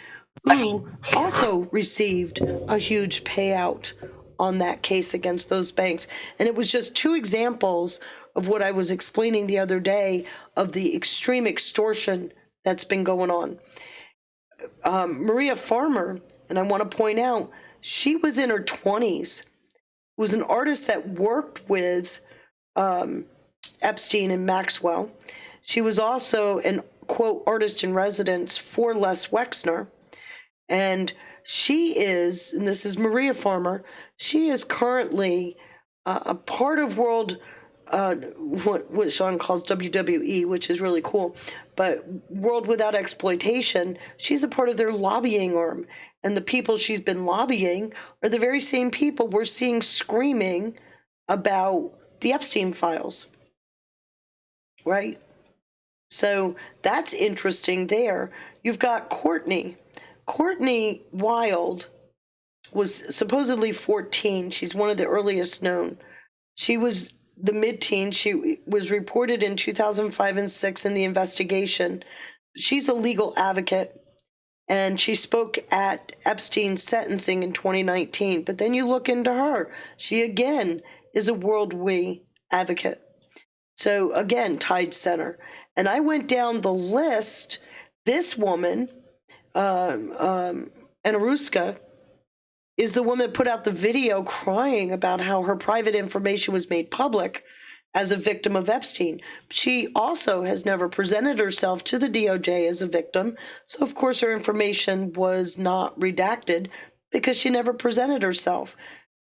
who also received a huge payout on that case against those banks. And it was just two examples of what I was explaining the other day of the extreme extortion that's been going on. Maria Farmer, and I want to point out, she was in her 20s, was an artist that worked with Epstein and Maxwell. She was also an, quote, artist in residence for Les Wexner. And she is, and this is Maria Farmer, she is currently a part of World, what Sean calls WWE, which is really cool, but World Without Exploitation, she's a part of their lobbying arm. And the people she's been lobbying are the very same people we're seeing screaming about the Epstein files, right? So that's interesting there. You've got Courtney. Courtney Wild was supposedly 14. She's one of the earliest known. She was the mid-teen. She was reported in 2005 and 6 in the investigation. She's a legal advocate, and she spoke at Epstein's sentencing in 2019. But then you look into her. She, again, is a World We advocate. So, again, Tide Center. And I went down the list. This woman, Anaruska, is the woman that put out the video crying about how her private information was made public as a victim of Epstein. She also has never presented herself to the DOJ as a victim, so of course her information was not redacted. because she never presented herself.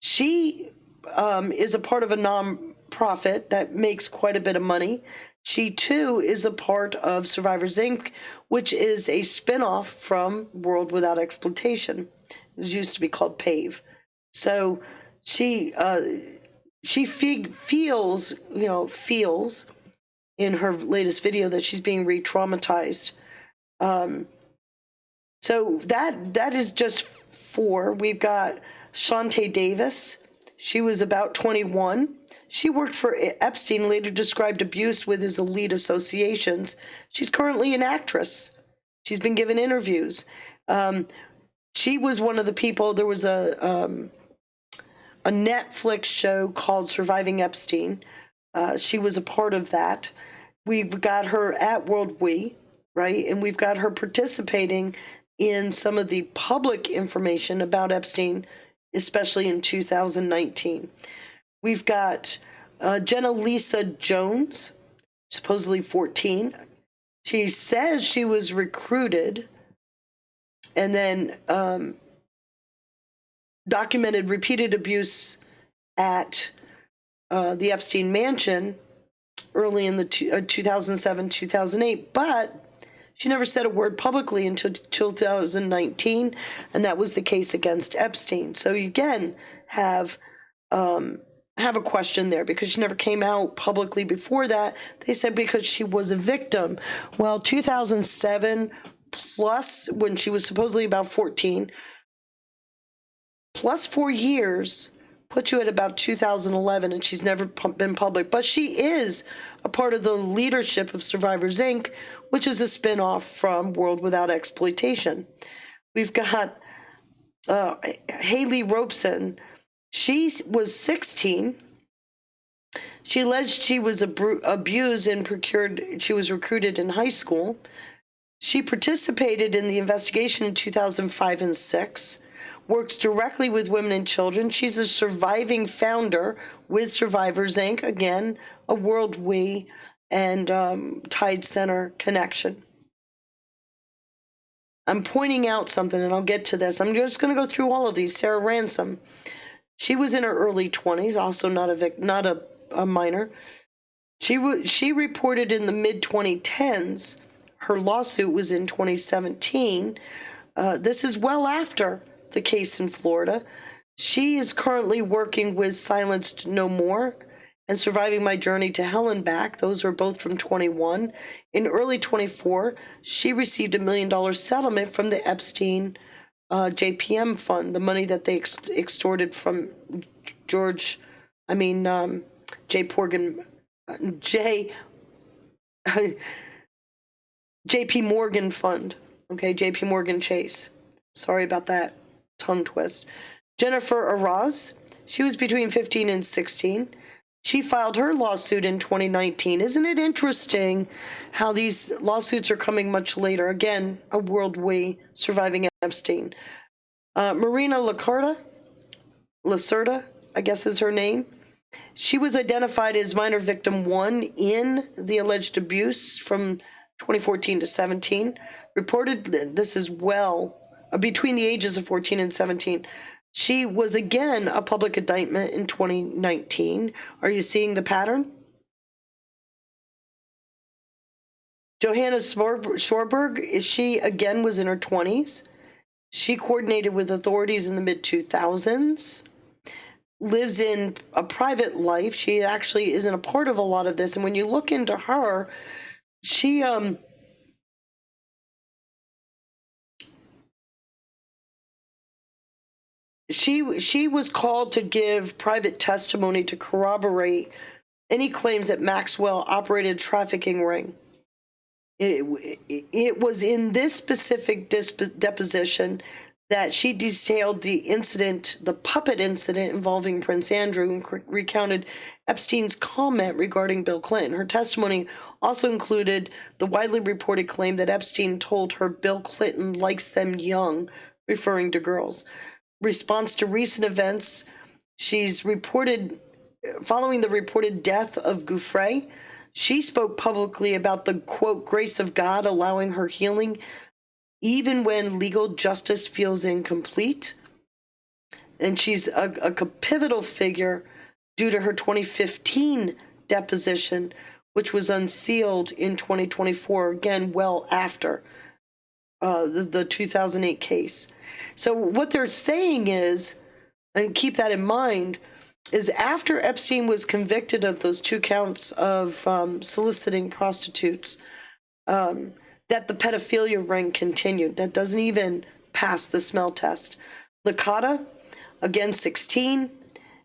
She is a part of a nonprofit that makes quite a bit of money. She too is a part of Survivors Inc., which is a spinoff from World Without Exploitation. It used to be called PAVE. So she feels in her latest video that she's being re-traumatized. So that is just 4. We've got Shantae Davis. She was about 21. She worked for Epstein, later described abuse with his elite associations. She's currently an actress. She's been given interviews. She was one of the people, there was a Netflix show called Surviving Epstein. She was a part of that. We've got her at World We, right? And we've got her participating in some of the public information about Epstein, especially in 2019. We've got Jenna Lisa Jones, supposedly 14. She says she was recruited and then documented repeated abuse at the Epstein mansion early in the 2007, 2008, but she never said a word publicly until 2019, and that was the case against Epstein. So you again have a question there because she never came out publicly before that. They said because she was a victim. Well, 2007 plus when she was supposedly about 14, plus 4 years put you at about 2011, and she's never been public. But she is a part of the leadership of Survivors Inc., which is a spinoff from World Without Exploitation. We've got Haley Robeson. She was 16. She alleged she was abused and she was recruited in high school. She participated in the investigation in 2005 and 6. Works directly with women and children. She's a surviving founder with Survivors Inc., again, a World We and Tide Center connection. I'm pointing out something, and I'll get to this. I'm just going to go through all of these. Sarah Ransom. She was in her early 20s, also not a minor. She reported in the mid-2010s. Her lawsuit was in 2017. This is well after the case in Florida. She is currently working with Silenced No More and Surviving My Journey to Hell and Back. Those are both from 21. In early 24, she received $1 million settlement from the Epstein JPM fund, the money that they extorted from JP Morgan fund. Okay, JP Morgan Chase. Sorry about that tongue twist. Jennifer Araz, she was between 15 and 16. She filed her lawsuit in 2019. Isn't it interesting how these lawsuits are coming much later? Again, a World We, Surviving Epstein. Marina Lacerda, I guess is her name. She was identified as minor victim 1 in the alleged abuse from 2014 to 17. Reported, this is between the ages of 14 and 17. She was again a public indictment in 2019. Are you seeing the pattern? Johanna Schwarberg, she again was in her 20s. She coordinated with authorities in the mid-2000s. Lives in a private life. She actually isn't a part of a lot of this. And when you look into her, she was called to give private testimony to corroborate any claims that Maxwell operated a trafficking ring. It was in this specific deposition that she detailed the incident, the puppet incident involving Prince Andrew, and recounted Epstein's comment regarding Bill Clinton. Her testimony also included the widely reported claim that Epstein told her Bill Clinton likes them young, referring to girls. Response to recent events, she's reported, following the reported death of Gouffre, she spoke publicly about the, quote, grace of God allowing her healing, even when legal justice feels incomplete. and she's a pivotal figure due to her 2015 deposition, which was unsealed in 2024, again, well after the 2008 case. So what they're saying is, and keep that in mind, is after Epstein was convicted of those 2 counts of soliciting prostitutes, that the pedophilia ring continued. That doesn't even pass the smell test. Licata, again, 16.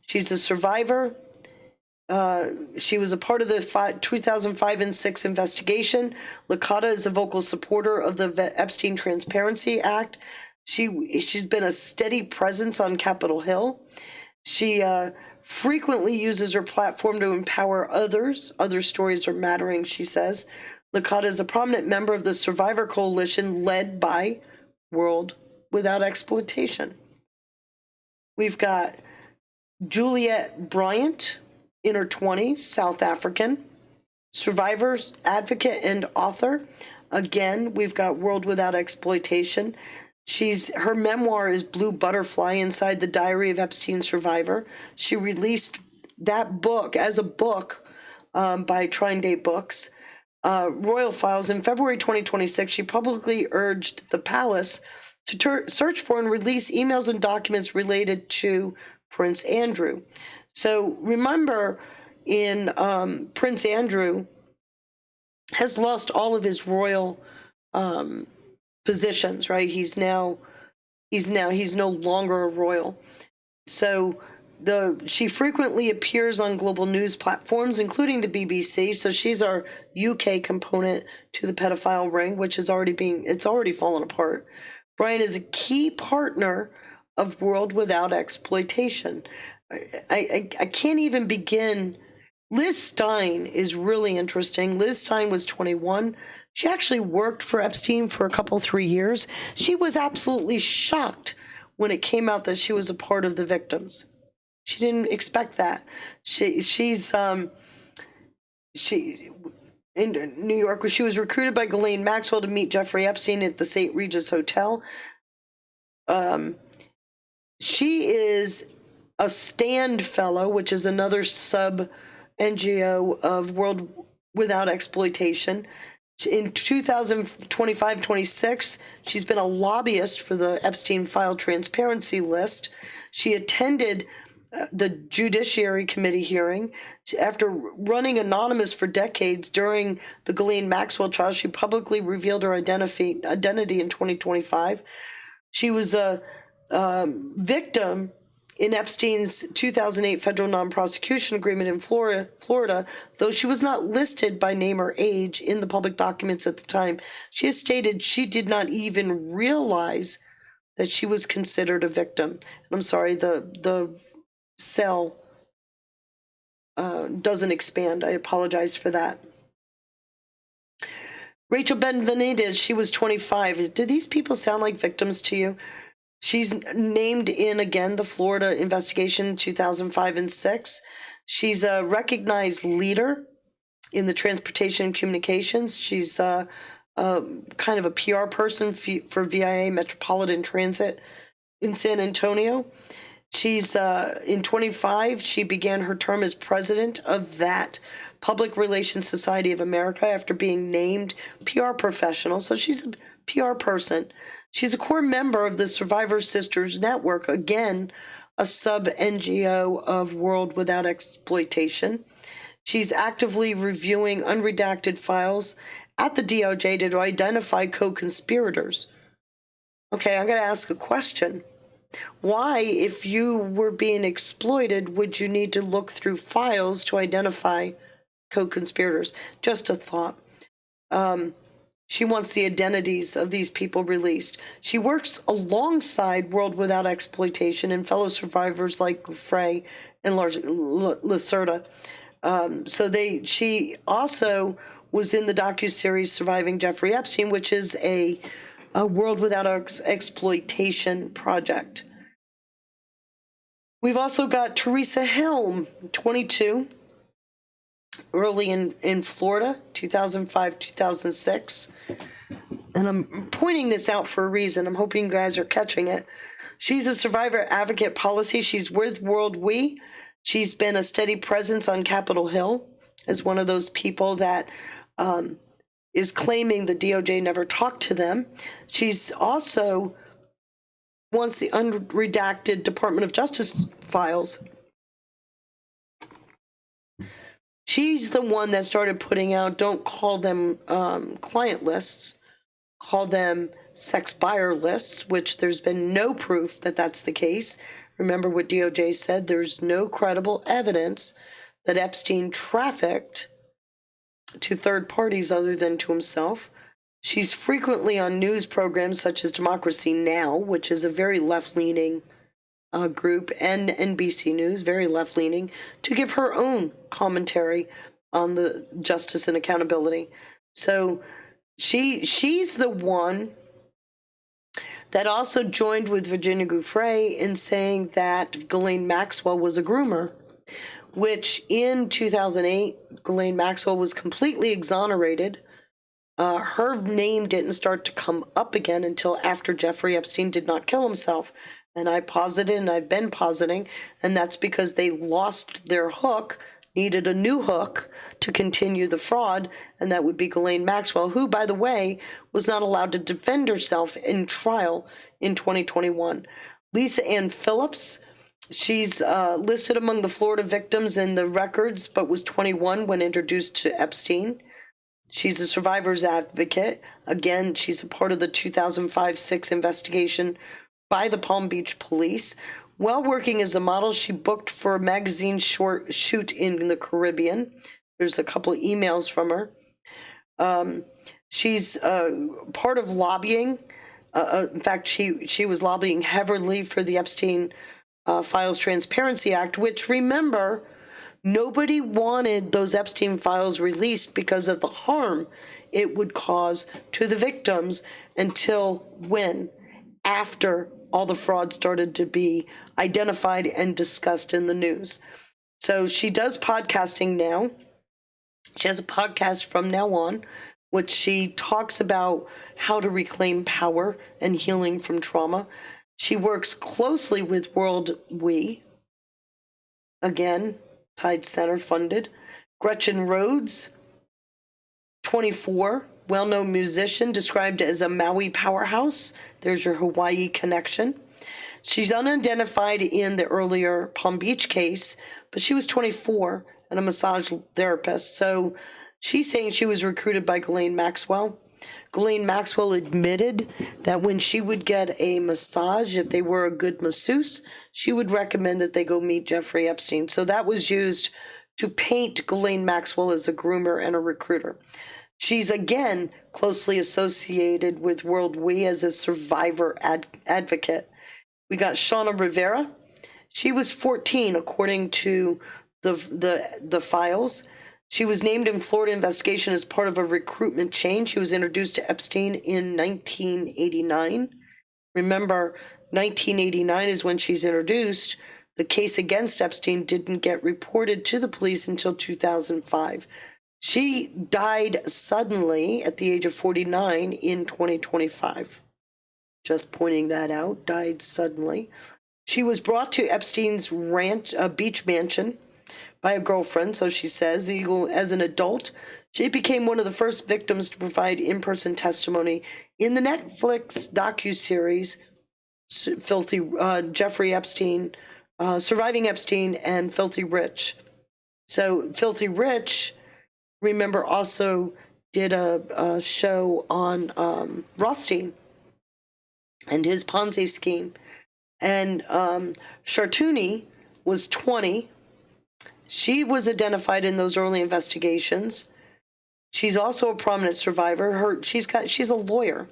She's a survivor. She was a part of the 2005 and 6 investigation. Licata is a vocal supporter of the Epstein Transparency Act. She's been a steady presence on Capitol Hill. She frequently uses her platform to empower others. Other stories are mattering, she says. Licata is a prominent member of the Survivor Coalition led by World Without Exploitation. We've got Juliette Bryant, in her 20s, South African, survivor, advocate, and author. Again, we've got World Without Exploitation. Her memoir is Blue Butterfly Inside the Diary of Epstein Survivor. She released that book as a book by Trine Day Books. Royal Files. In February 2026, she publicly urged the palace to search for and release emails and documents related to Prince Andrew. So remember, Prince Andrew has lost all of his royal positions, right? He's no longer a royal. So she frequently appears on global news platforms, including the BBC. So she's our UK component to the pedophile ring, which is already fallen apart. Brian is a key partner of World Without Exploitation. I can't even begin. Liz Stein is really interesting. Liz Stein was 21. She actually worked for Epstein for 3 years. She was absolutely shocked when it came out that she was a part of the victims. She didn't expect that. She's in New York, where she was recruited by Ghislaine Maxwell to meet Jeffrey Epstein at the St. Regis Hotel. She is a STAND fellow, which is another sub NGO of World Without Exploitation. In 2025-26, she's been a lobbyist for the Epstein File Transparency List. She attended the Judiciary Committee hearing. After running anonymous for decades during the Ghislaine Maxwell trial, she publicly revealed her identity in 2025. She was a victim in Epstein's 2008 federal non-prosecution agreement in Florida, though she was not listed by name or age in the public documents at the time. She has stated she did not even realize that she was considered a victim. And I'm sorry, the cell doesn't expand. I apologize for that. Rachel Benvenidez, she was 25. Do these people sound like victims to you? She's named in, again, the Florida investigation 2005 and 6. She's a recognized leader in the transportation and communications. She's kind of a PR person for VIA Metropolitan Transit in San Antonio. She's in 25, she began her term as president of that Public Relations Society of America after being named PR professional. So she's a PR person. She's a core member of the Survivor Sisters Network, again, a sub-NGO of World Without Exploitation. She's actively reviewing unredacted files at the DOJ to identify co-conspirators. Okay, I'm going to ask a question. Why, if you were being exploited, would you need to look through files to identify co-conspirators? Just a thought. She wants the identities of these people released. She works alongside World Without Exploitation and fellow survivors like Frey and Lacerda. She also was in the docuseries Surviving Jeffrey Epstein, which is a World Without Exploitation project. We've also got Teresa Helm, 22, early in Florida, 2005, 2006. and I'm pointing this out for a reason. I'm hoping you guys are catching it. She's a survivor advocate policy. She's with World We. She's been a steady presence on Capitol Hill as one of those people that is claiming the DOJ never talked to them. She's also wants the unredacted Department of Justice files. She's the one that started putting out, don't call them client lists, call them sex buyer lists, which there's been no proof that that's the case. Remember what DOJ said, there's no credible evidence that Epstein trafficked to third parties other than to himself. She's frequently on news programs such as Democracy Now!, which is a very left-leaning group, and NBC News, very left-leaning, to give her own commentary on the justice and accountability. So she's the one that also joined with Virginia Giuffre in saying that Ghislaine Maxwell was a groomer, which in 2008, Ghislaine Maxwell was completely exonerated. Her name didn't start to come up again until after Jeffrey Epstein did not kill himself. And I posited, and I've been positing, and that's because they lost their hook, needed a new hook to continue the fraud, and that would be Ghislaine Maxwell, who, by the way, was not allowed to defend herself in trial in 2021. Lisa Ann Phillips, she's listed among the Florida victims in the records, but was 21 when introduced to Epstein. She's a survivor's advocate. Again, she's a part of the 2005-6 investigation by the Palm Beach police. While working as a model, she booked for a magazine shoot in the Caribbean. There's a couple of emails from her. She's part of lobbying. In fact, she was lobbying heavily for the Epstein Files Transparency Act, which, remember, nobody wanted those Epstein files released because of the harm it would cause to the victims until when? After all the fraud started to be identified and discussed in the news. So she does podcasting now. She has a podcast from now on, which she talks about how to reclaim power and healing from trauma. She works closely with World We, again, Tide Center funded. Gretchen Rhodes, 24, well-known musician, described as a Maui powerhouse. There's your Hawaii connection. She's unidentified in the earlier Palm Beach case, but she was 24 and a massage therapist. So she's saying she was recruited by Ghislaine Maxwell. Ghislaine Maxwell admitted that when she would get a massage, if they were a good masseuse, she would recommend that they go meet Jeffrey Epstein. So that was used to paint Ghislaine Maxwell as a groomer and a recruiter. She's, again, closely associated with World We as a survivor advocate. We got Shauna Rivera. She was 14, according to the files. She was named in Florida investigation as part of a recruitment chain. She was introduced to Epstein in 1989. Remember, 1989 is when she's introduced. The case against Epstein didn't get reported to the police until 2005. She died suddenly at the age of 49 in 2025. Just pointing that out, died suddenly. She was brought to Epstein's ranch, beach mansion by a girlfriend, so she says. As an adult, she became one of the first victims to provide in-person testimony in the Netflix docuseries Jeffrey Epstein, Surviving Epstein and Filthy Rich. So Filthy Rich, remember, also did a show on Rothstein and his Ponzi scheme. And Chartouni was 20. She was identified in those early investigations. She's also a prominent survivor. She's a lawyer.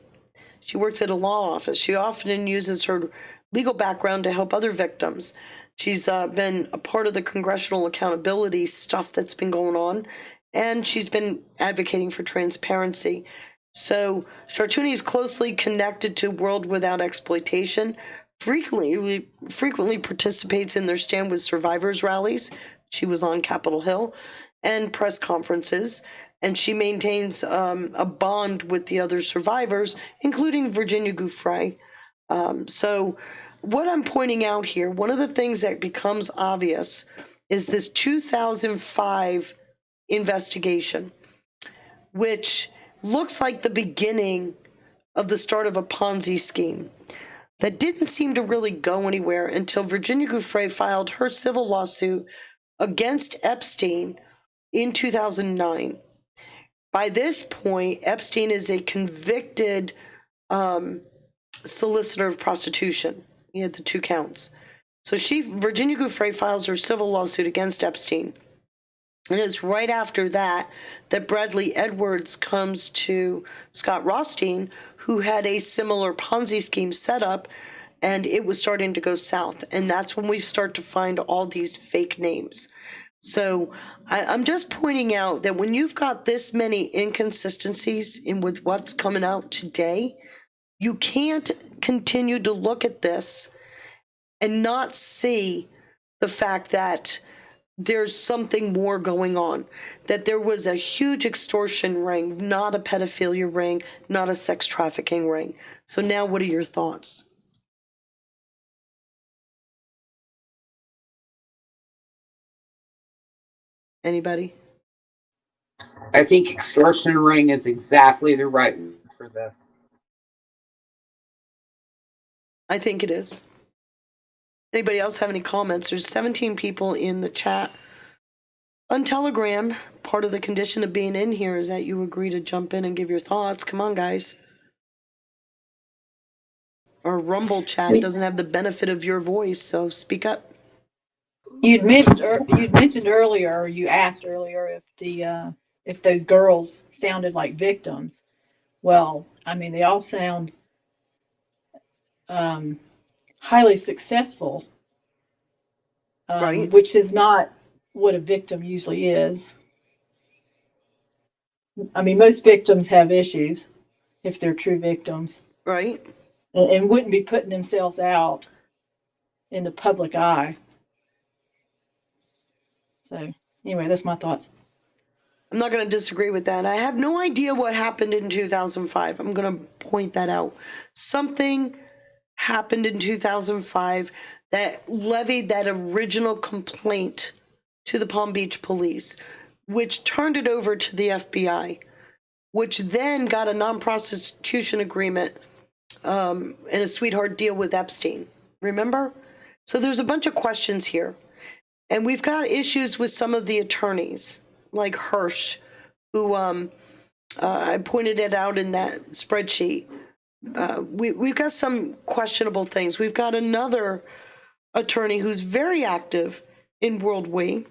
She works at a law office. She often uses her legal background to help other victims. She's been a part of the congressional accountability stuff that's been going on, and she's been advocating for transparency. So Chartouni is closely connected to World Without Exploitation, frequently participates in their Stand With Survivors rallies. She was on Capitol Hill and press conferences. and she maintains a bond with the other survivors, including Virginia Giuffre. So what I'm pointing out here, one of the things that becomes obvious is this 2005 investigation, which looks like the beginning of the start of a Ponzi scheme that didn't seem to really go anywhere until Virginia Giuffre filed her civil lawsuit against Epstein in 2009. By this point, Epstein is a convicted solicitor of prostitution. He had the 2 counts. So Virginia Giuffre files her civil lawsuit against Epstein. And it's right after that Bradley Edwards comes to Scott Rothstein, who had a similar Ponzi scheme set up, and it was starting to go south. And that's when we start to find all these fake names. So I'm just pointing out that when you've got this many inconsistencies with what's coming out today, you can't continue to look at this and not see the fact that there's something more going on, that there was a huge extortion ring, not a pedophilia ring, not a sex trafficking ring. So now what are your thoughts? Anybody? I think extortion ring is exactly the right word for this. I think it is. Anybody else have any comments? There's 17 people in the chat. On Telegram, part of the condition of being in here is that you agree to jump in and give your thoughts. Come on, guys. Our Rumble chat doesn't have the benefit of your voice, so speak up. You'd mentioned earlier, or you asked earlier, if those girls sounded like victims. Well, I mean, they all sound highly successful, right? Which is not what a victim usually is. I mean, most victims have issues if they're true victims, right? And wouldn't be putting themselves out in the public eye. So anyway, that's my thoughts. I'm not going to disagree with that. I have no idea what happened in 2005. I'm going to point that out. Something happened in 2005 that levied that original complaint to the Palm Beach police, which turned it over to the FBI, which then got a non-prosecution agreement and a sweetheart deal with Epstein. Remember? So there's a bunch of questions here. And we've got issues with some of the attorneys, like Hirsch, who I pointed it out in that spreadsheet. We've got some questionable things. We've got another attorney who's very active in World We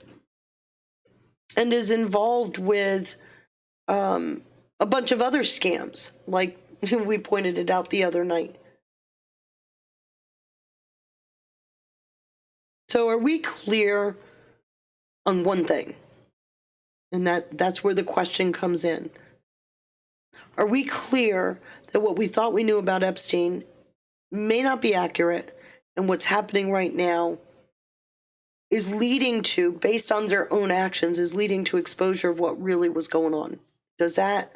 and is involved with a bunch of other scams, like we pointed it out the other night. So are we clear on one thing? And that's where the question comes in. Are we clear that what we thought we knew about Epstein may not be accurate, and what's happening right now is leading to, based on their own actions, is leading to exposure of what really was going on? Does that,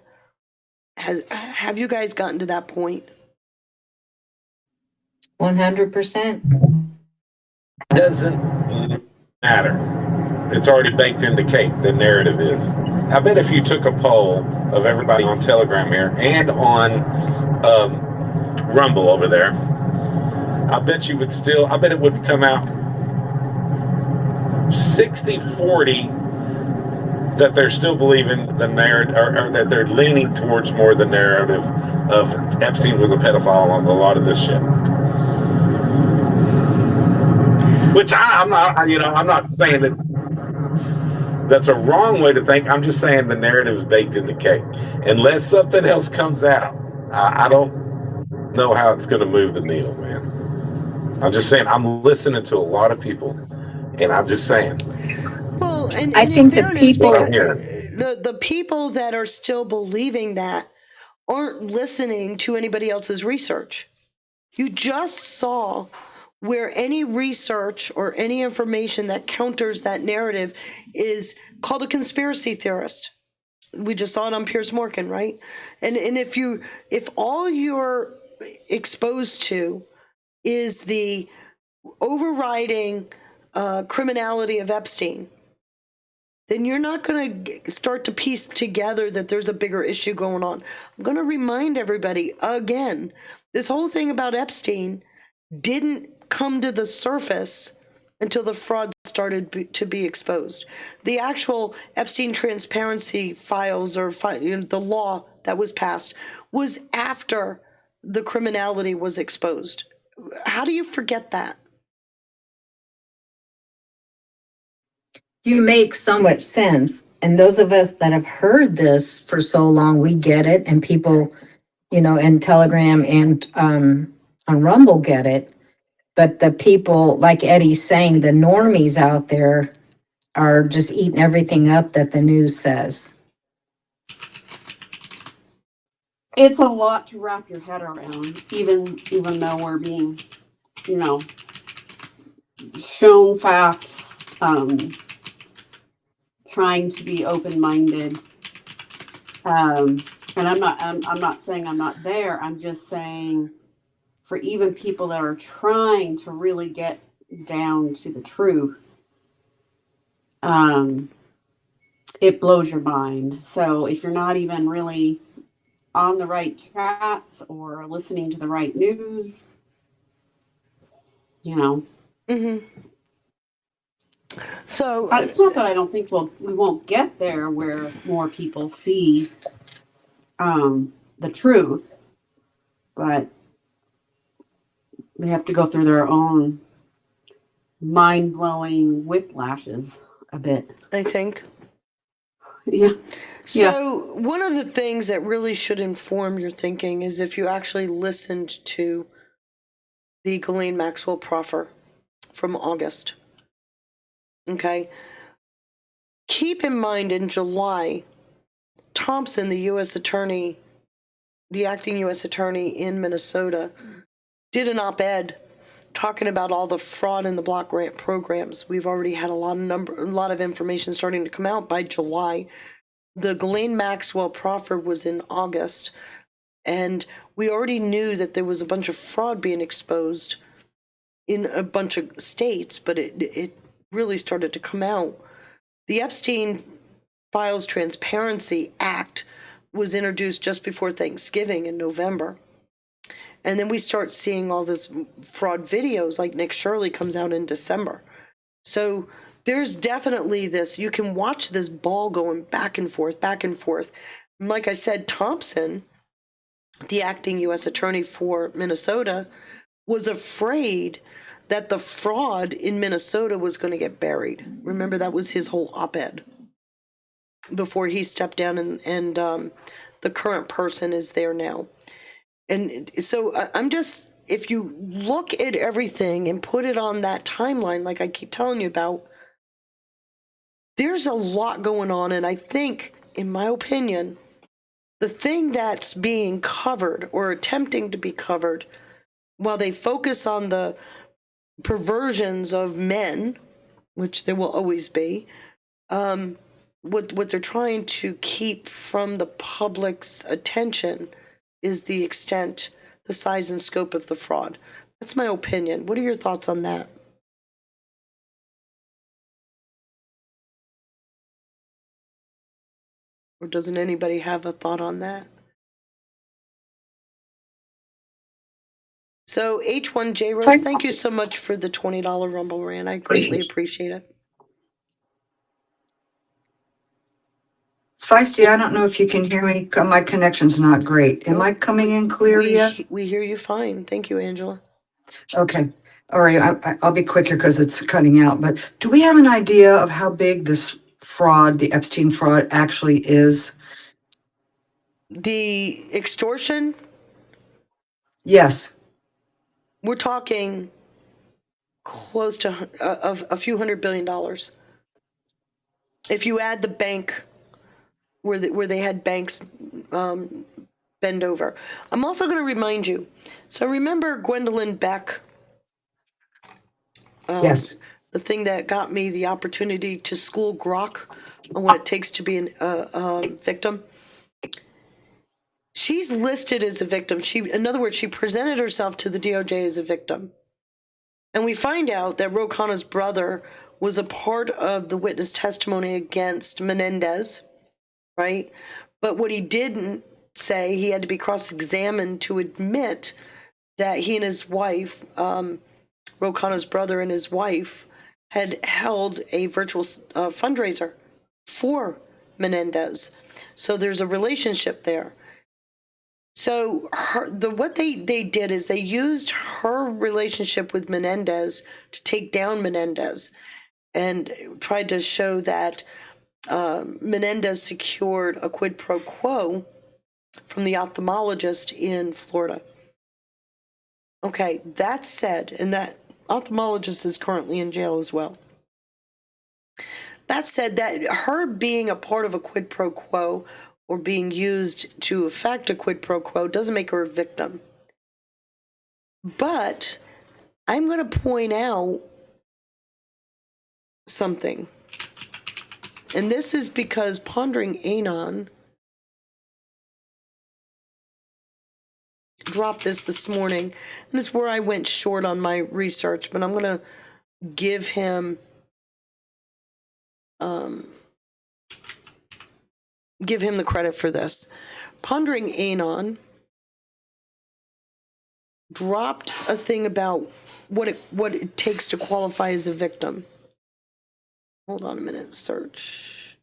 have you guys gotten to that point? 100%. Doesn't matter. It's already baked into cake. The narrative is. I bet if you took a poll of everybody on Telegram here and on Rumble over there, I bet it would come out 60-40 that they're still believing the narrative, or that they're leaning towards more the narrative of Epstein was a pedophile on a lot of this shit. Which I'm not saying that that's a wrong way to think. I'm just saying the narrative is baked in the cake. Unless something else comes out, I don't know how it's going to move the needle, man. I'm just saying, I'm listening to a lot of people, and I'm just saying. Well, and I think the people, the people that are still believing that aren't listening to anybody else's research. You just saw where any research or any information that counters that narrative is called a conspiracy theorist. We just saw it on Piers Morgan, right? And if all you're exposed to is the overriding criminality of Epstein, then you're not going to start to piece together that there's a bigger issue going on. I'm going to remind everybody again, this whole thing about Epstein didn't come to the surface until the fraud started to be exposed. The actual Epstein transparency files or the law that was passed was after the criminality was exposed. How do you forget that? You make so much sense. And those of us that have heard this for so long, we get it. And people, in Telegram and on Rumble get it. But the people, like Eddie's saying, the normies out there are just eating everything up that the news says. It's a lot to wrap your head around, even though we're being, shown facts, trying to be open-minded. And I'm not saying I'm not there. I'm just saying for even people that are trying to really get down to the truth, it blows your mind. So if you're not even really on the right chats or listening to the right news, Mm-hmm. So it's not that I don't think we won't get there where more people see the truth, but they have to go through their own mind-blowing whiplashes a bit, I think. Yeah. So one of the things that really should inform your thinking is if you actually listened to the Ghislaine Maxwell proffer from August. Okay. Keep in mind in July, Thompson, the U.S. attorney, the acting U.S. attorney in Minnesota, did an op-ed talking about all the fraud in the block grant programs. We've already had a lot of information starting to come out by July. The Ghislaine Maxwell proffer was in August, and we already knew that there was a bunch of fraud being exposed in a bunch of states, but it really started to come out. The Epstein Files Transparency Act was introduced just before Thanksgiving in November. And then we start seeing all this fraud videos, like Nick Shirley comes out in December. So there's definitely this, you can watch this ball going back and forth, back and forth. And like I said, Thompson, the acting U.S. attorney for Minnesota, was afraid that the fraud in Minnesota was going to get buried. Remember, that was his whole op-ed before he stepped down, and the current person is there now. And so I'm just, if you look at everything and put it on that timeline, like I keep telling you about, there's a lot going on. And I think, in my opinion, the thing that's being covered or attempting to be covered, while they focus on the perversions of men, which there will always be, what they're trying to keep from the public's attention is the extent, the size and scope of the fraud. That's my opinion. What are your thoughts on that? Or doesn't anybody have a thought on that? So H1J Rose, thank you so much for the $20 Rumble Rant. I greatly appreciate it. Feisty, I don't know if you can hear me. My connection's not great. Am I coming in clear yet? We hear you fine. Thank you, Angela. Okay. All right. I'll be quicker because it's cutting out. But do we have an idea of how big this fraud, the Epstein fraud, actually is? The extortion? Yes. We're talking close to a few $100 billion. If you add the bank where they had banks bend over. I'm also going to remind you. So remember Gwendolyn Beck? Yes. the thing that got me the opportunity to school Grok on what it takes to be a victim. She's listed as a victim. In other words, she presented herself to the DOJ as a victim. And we find out that Ro Khanna's brother was a part of the witness testimony against Menendez, right? But what he didn't say, he had to be cross-examined to admit that he and his wife, Ro Khanna's brother and his wife, had held a virtual fundraiser for Menendez. So there's a relationship there. So what they did is they used her relationship with Menendez to take down Menendez and tried to show that Menendez secured a quid pro quo from the ophthalmologist in Florida. Okay, that said, and that ophthalmologist is currently in jail as well. That said, that her being a part of a quid pro quo or being used to effect a quid pro quo doesn't make her a victim. But I'm going to point out something. And this is because Pondering Anon dropped this morning. And it's where I went short on my research, but I'm going to give him the credit for this. Pondering Anon dropped a thing about what it takes to qualify as a victim. Hold on a minute, search.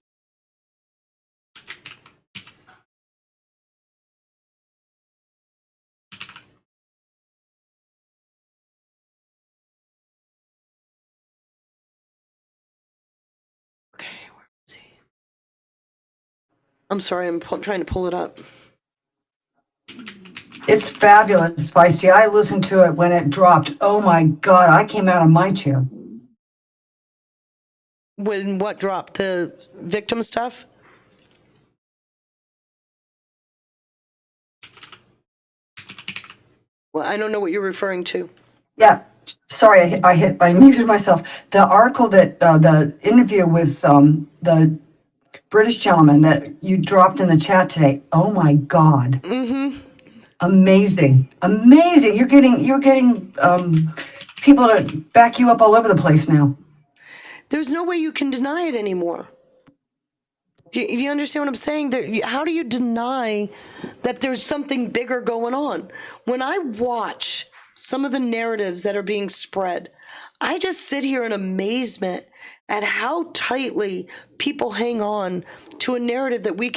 Okay, where is he? I'm sorry, I'm trying to pull it up. It's fabulous, Feisty. I listened to it when it dropped. Oh my God, I came out of my chair. When what dropped? The victim stuff? Well, I don't know what you're referring to. Yeah, sorry, I muted myself. The article that, the interview with the British gentleman that you dropped in the chat today. Oh my God. Mm-hmm. Amazing. You're getting people to back you up all over the place now. There's no way you can deny it anymore. Do you understand what I'm saying? How do you deny that there's something bigger going on? When I watch some of the narratives that are being spread, I just sit here in amazement at how tightly people hang on to a narrative that we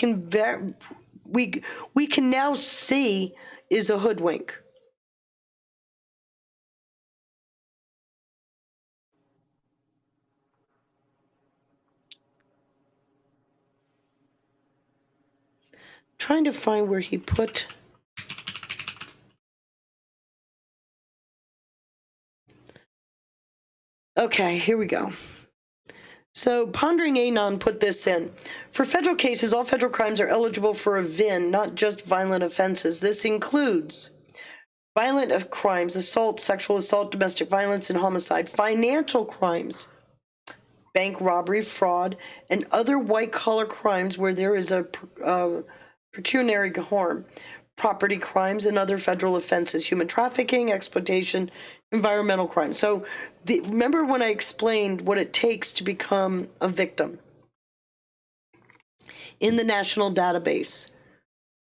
can now see is a hoodwink. Trying to find where he put. Okay, here we go. So Pondering Anon put this in. For federal cases, all federal crimes are eligible for a VIN, not just violent offenses. This includes violent crimes, assault, sexual assault, domestic violence, and homicide, financial crimes, bank robbery, fraud, and other white-collar crimes where there is a pecuniary harm, property crimes, and other federal offenses, human trafficking, exploitation, environmental crime. So remember when I explained what it takes to become a victim in the national database?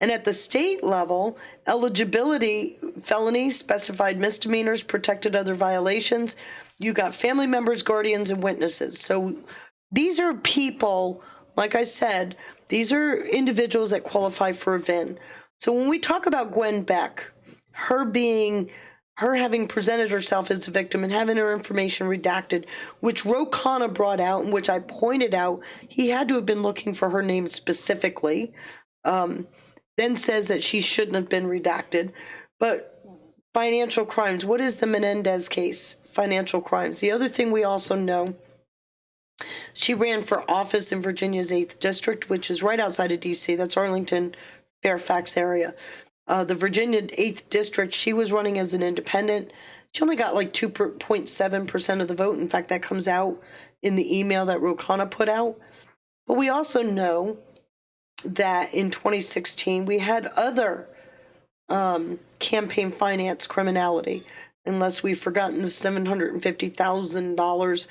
And at the state level, eligibility, felonies, specified misdemeanors, protected other violations. You got family members, guardians, and witnesses. So these are people, like I said, these are individuals that qualify for a VIN. So when we talk about Gwen Beck, her having presented herself as a victim and having her information redacted, which Ro Khanna brought out and which I pointed out, he had to have been looking for her name specifically, then says that she shouldn't have been redacted. But financial crimes, what is the Menendez case? Financial crimes. The other thing we also know, she ran for office in Virginia's 8th District, which is right outside of D.C. That's Arlington, Fairfax area. the Virginia 8th District, she was running as an independent. She only got like 2.7% of the vote. In fact, that comes out in the email that Ro Khanna put out. But we also know that in 2016, we had other campaign finance criminality, unless we've forgotten the $750,000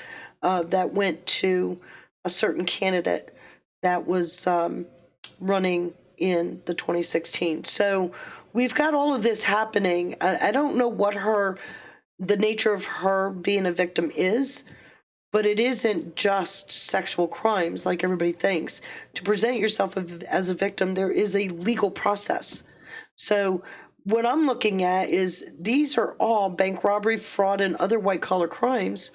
that went to a certain candidate that was running in the 2016. So we've got all of this happening. I don't know what the nature of her being a victim is, but it isn't just sexual crimes like everybody thinks. To present yourself as a victim, there is a legal process. So what I'm looking at is these are all bank robbery, fraud, and other white-collar crimes.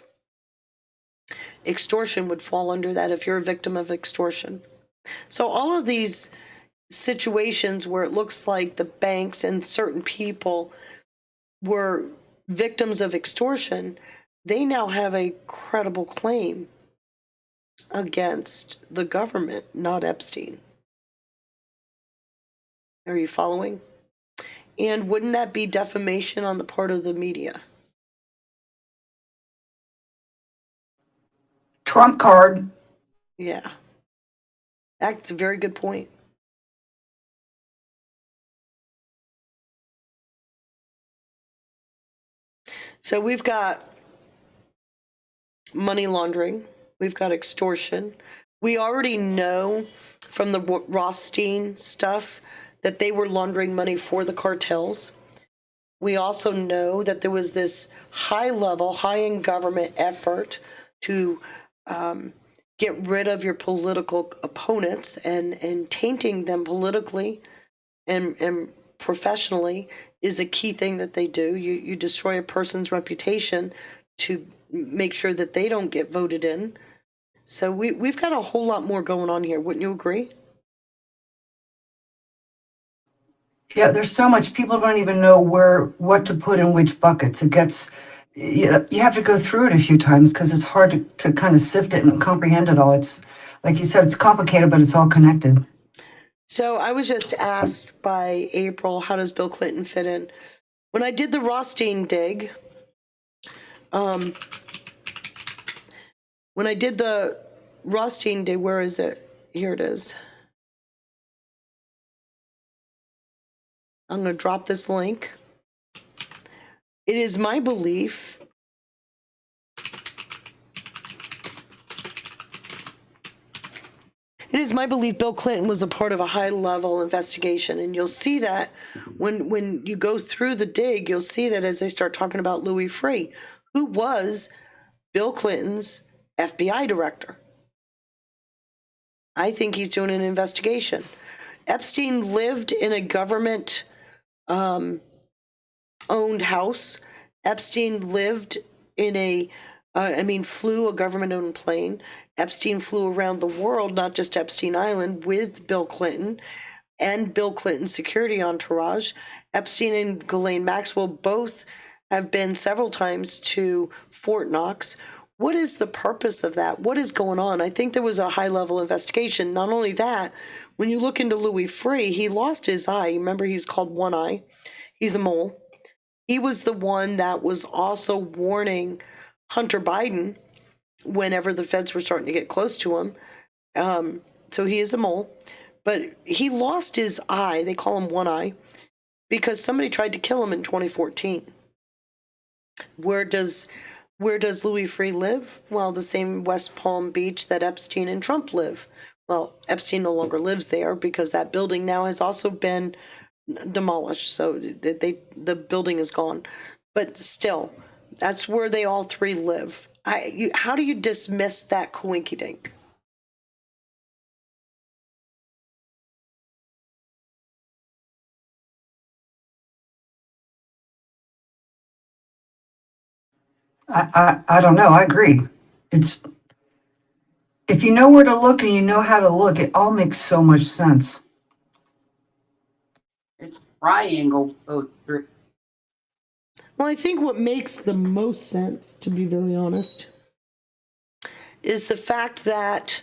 Extortion would fall under that if you're a victim of extortion. So all of these situations where it looks like the banks and certain people were victims of extortion, they now have a credible claim against the government, not Epstein. Are you following? And wouldn't that be defamation on the part of the media? Trump card. Yeah. That's a very good point. So we've got money laundering. We've got extortion. We already know from the Rothstein stuff that they were laundering money for the cartels. We also know that there was this high-level, high-end government effort to get rid of your political opponents and tainting them politically and professionally is a key thing that they do. You destroy a person's reputation to make sure that they don't get voted in. So we've got a whole lot more going on here. Wouldn't you agree? Yeah, there's so much. People don't even know what to put in which buckets. It gets, you have to go through it a few times because it's hard to kind of sift it and comprehend it all. It's, like you said, it's complicated, but it's all connected. So I was just asked by April, how does Bill Clinton fit in? When I did the Rothstein dig, where is it? Here it is. I'm going to drop this link. It is my belief Bill Clinton was a part of a high-level investigation, and you'll see that when you go through the dig, you'll see that as they start talking about Louis Freeh, who was Bill Clinton's FBI director. I think he's doing an investigation. Epstein lived in a government owned house. Epstein lived in flew a government owned plane. Epstein flew around the world, not just Epstein Island, with Bill Clinton and Bill Clinton's security entourage. Epstein and Ghislaine Maxwell both have been several times to Fort Knox. What is the purpose of that? What is going on? I think there was a high-level investigation. Not only that, when you look into Louis Freeh, he lost his eye. Remember, he's called One Eye. He's a mole. He was the one that was also warning Hunter Biden whenever the feds were starting to get close to him. So he is a mole. But he lost his eye. They call him One Eye because somebody tried to kill him in 2014. Where does Louis Freeh live? Well, the same West Palm Beach that Epstein and Trump live. Well, Epstein no longer lives there because that building now has also been demolished. So the building is gone. But still, that's where they all three live. How do you dismiss that coinkydink? I don't know. I agree. It's, if you know where to look and you know how to look, it all makes so much sense. It's triangle both through. Well, I think what makes the most sense, to be very honest, is the fact that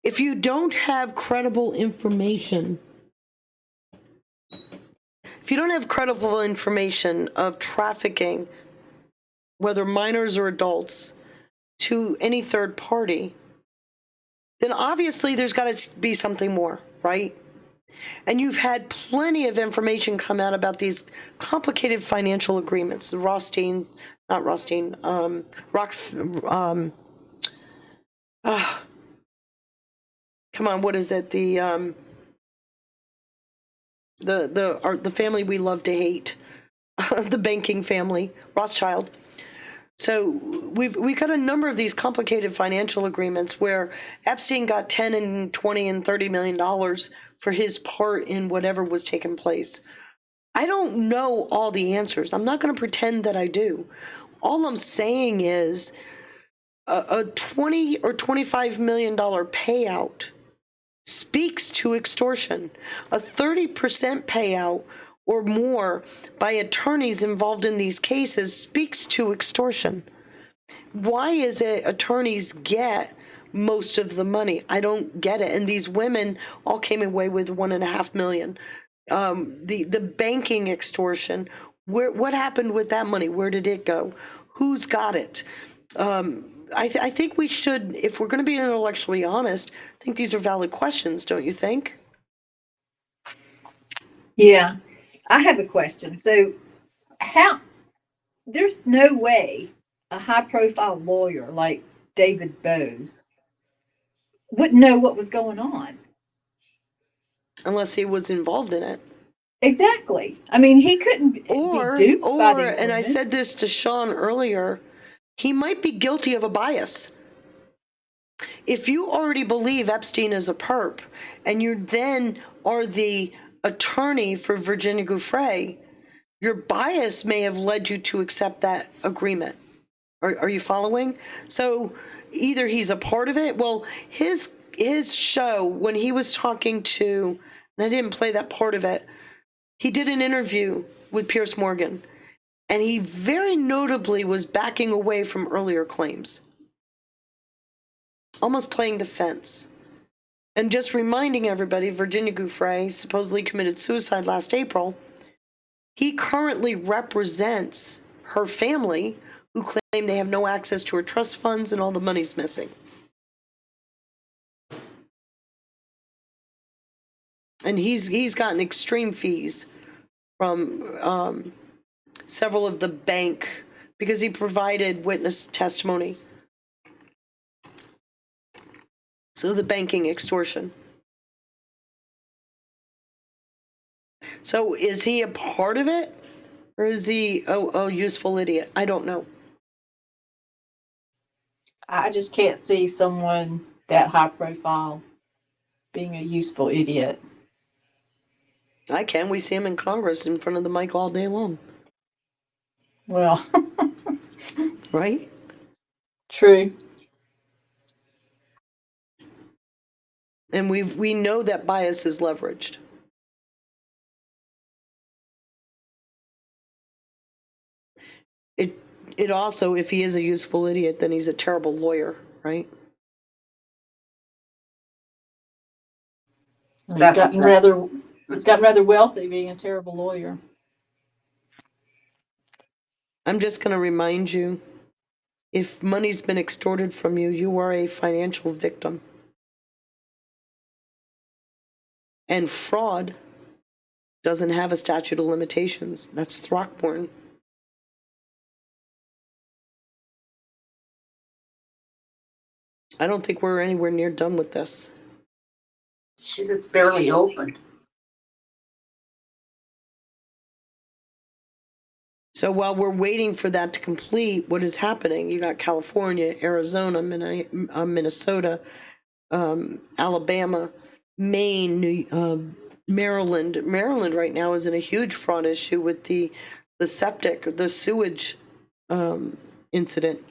if you don't have credible information if you don't have credible information of trafficking, whether minors or adults, to any third party, then obviously there's got to be something more, right? And you've had plenty of information come out about these complicated financial agreements. Rothstein, not Rothstein, Rock, come on, what is it? The family we love to hate, the banking family, Rothschild. So we've got a number of these complicated financial agreements where Epstein got 10 and 20 and $30 million for his part in whatever was taking place. I don't know all the answers. I'm not going to pretend that I do. All I'm saying is a $20 or $25 million payout speaks to extortion. A 30% payout or more by attorneys involved in these cases speaks to extortion. Why is it attorneys get most of the money? I don't get it. And these women all came away with $1.5 million. The banking extortion, what happened with that money? Where did it go? Who's got it? I think we should, if we're going to be intellectually honest, I think these are valid questions, don't you think? Yeah, I have a question. So, there's no way a high profile lawyer like David Bose wouldn't know what was going on. Unless he was involved in it. Exactly. I mean, he couldn't be duped by these and I women. said this to Sean earlier, he might be guilty of a bias. If you already believe Epstein is a perp and you then are the attorney for Virginia Giuffre, your bias may have led you to accept that agreement. Are you following? So either he's a part of it. Well, his show, when he was talking to, and I didn't play that part of it, he did an interview with Piers Morgan, and he very notably was backing away from earlier claims, almost playing the fence. And just reminding everybody, Virginia Giuffre supposedly committed suicide last April. He currently represents her family, who claim they have no access to her trust funds and all the money's missing. And he's gotten extreme fees from several of the bank because he provided witness testimony. So the banking extortion. So is he a part of it, or is he a useful idiot? I don't know. I just can't see someone that high profile being a useful idiot. I can. We see him in Congress in front of the mic all day long. Well, right? True. And we know that bias is leveraged. It also, if he is a useful idiot, then he's a terrible lawyer, right? He's gotten rather wealthy being a terrible lawyer. I'm just going to remind you, if money's been extorted from you, you are a financial victim. And fraud doesn't have a statute of limitations. That's Throckmorton. I don't think we're anywhere near done with this. It's barely open. So while we're waiting for that to complete, what is happening? You got California, Arizona, Minnesota, Alabama, Maine, Maryland. Maryland right now is in a huge fraud issue with the sewage incident.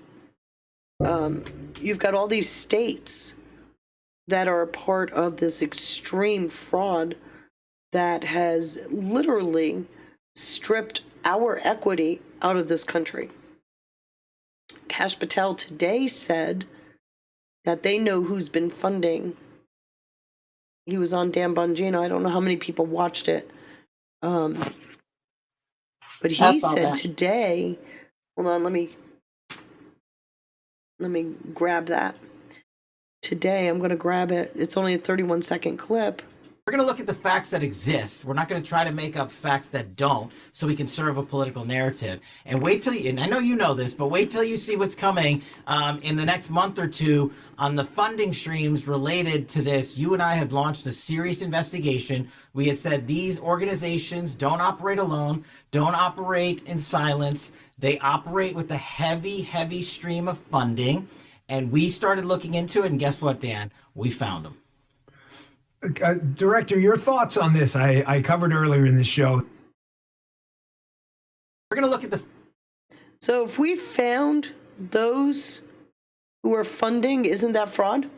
You've got all these states that are a part of this extreme fraud that has literally stripped our equity out of this country. Kash Patel today said that they know who's been funding. He was on Dan Bongino. I don't know how many people watched it. But I he saw said that. today, hold on, let me grab that. Today, I'm going to grab it. It's only a 31-second clip. We're going to look at the facts that exist. We're not going to try to make up facts that don't so we can serve a political narrative. And wait till you, and I know you know this, but wait till you see what's coming in the next month or two on the funding streams related to this. You and I had launched a serious investigation. We had said these organizations don't operate alone, don't operate in silence. They operate with a heavy, heavy stream of funding. And we started looking into it. And guess what, Dan? We found them. Director, your thoughts on this? I covered earlier in the show. We're going to look at the. So if we found those who are funding, isn't that fraud?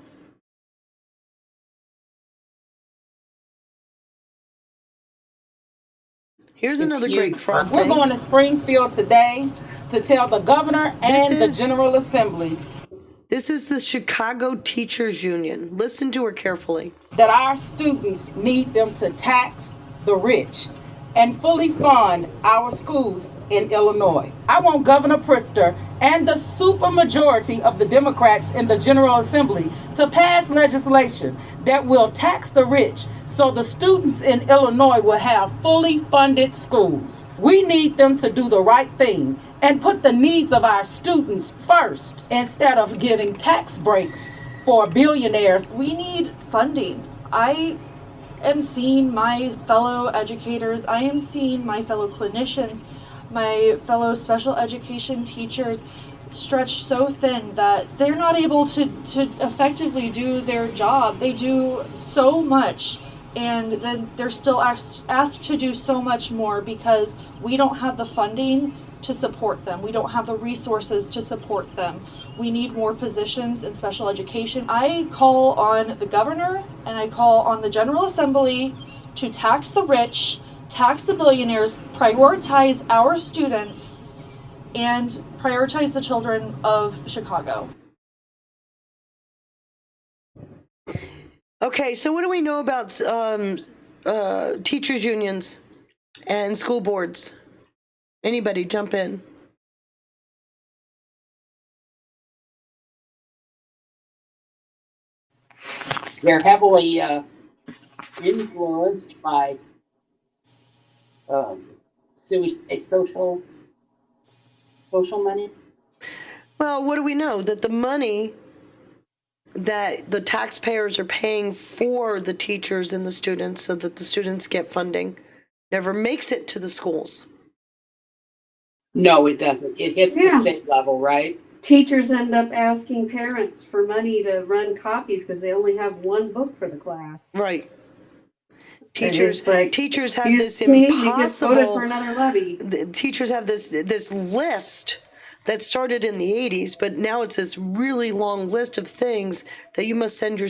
Here's another great fraud We're thing. going to Springfield today to tell the governor and the General Assembly This is the Chicago Teachers Union. Listen to her carefully. that our students need them to tax the rich and fully fund our schools in Illinois. I want Governor Pritzker and the supermajority of the Democrats in the General Assembly to pass legislation that will tax the rich so the students in Illinois will have fully funded schools. We need them to do the right thing and put the needs of our students first instead of giving tax breaks for billionaires. We need funding. I am seeing my fellow educators, I am seeing my fellow clinicians, my fellow special education teachers stretched so thin that they're not able to effectively do their job. They do so much and then they're still asked to do so much more because we don't have the funding to support them. We don't have the resources to support them. We need more positions in special education. I call on the governor and I call on the General Assembly to tax the rich, tax the billionaires, prioritize our students, and prioritize the children of Chicago. Okay, so what do we know about teachers unions and school boards? Anybody jump in? They're heavily influenced by social money. Well, what do we know? That the money that the taxpayers are paying for the teachers and the students so that the students get funding never makes it to the schools. No, it doesn't. It hits the state level, right? Teachers end up asking parents for money to run copies because they only have one book for the class. Right. Teachers have this You just voted for impossible. another levy. Teachers have this list that started in the 80s, but now it's this really long list of things that you must send your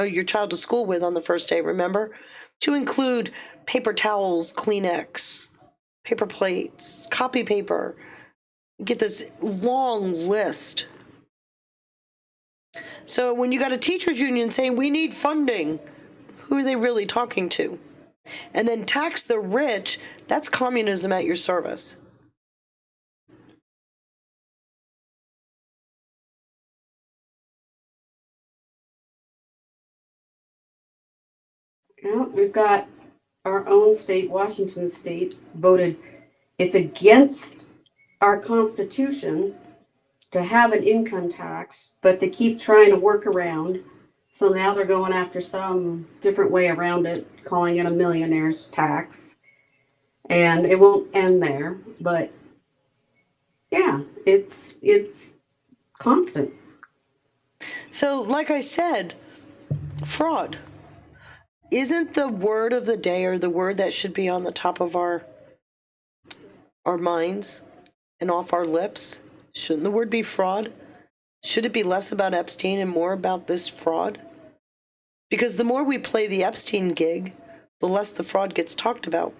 your child to school with on the first day. Remember, to include paper towels, Kleenex, paper plates, copy paper. You get this long list. So when you got a teachers union saying we need funding, who are they really talking to? And then tax the rich, that's communism at your service. Well, we've got our own state, Washington State, voted it's against our Constitution to have an income tax, but they keep trying to work around. So now they're going after some different way around it, calling it a millionaire's tax. And it won't end there, but yeah, it's constant. So, like I said, fraud. Isn't the word of the day, or the word that should be on the top of our minds and off our lips? Shouldn't the word be fraud? Should it be less about Epstein and more about this fraud? Because the more we play the Epstein gig, the less the fraud gets talked about.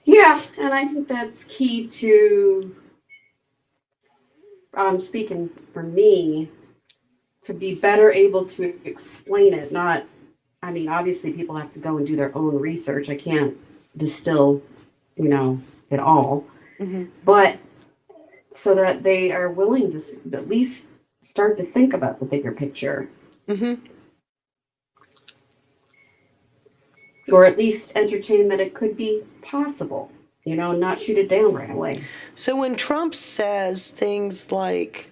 Yeah, and I think that's key to, speaking for me, to be better able to explain it, not I mean, obviously people have to go and do their own research. I can't distill, it all. But so that they are willing to at least start to think about the bigger picture. Or at least entertain that it could be possible, not shoot it down right away. So when Trump says things like,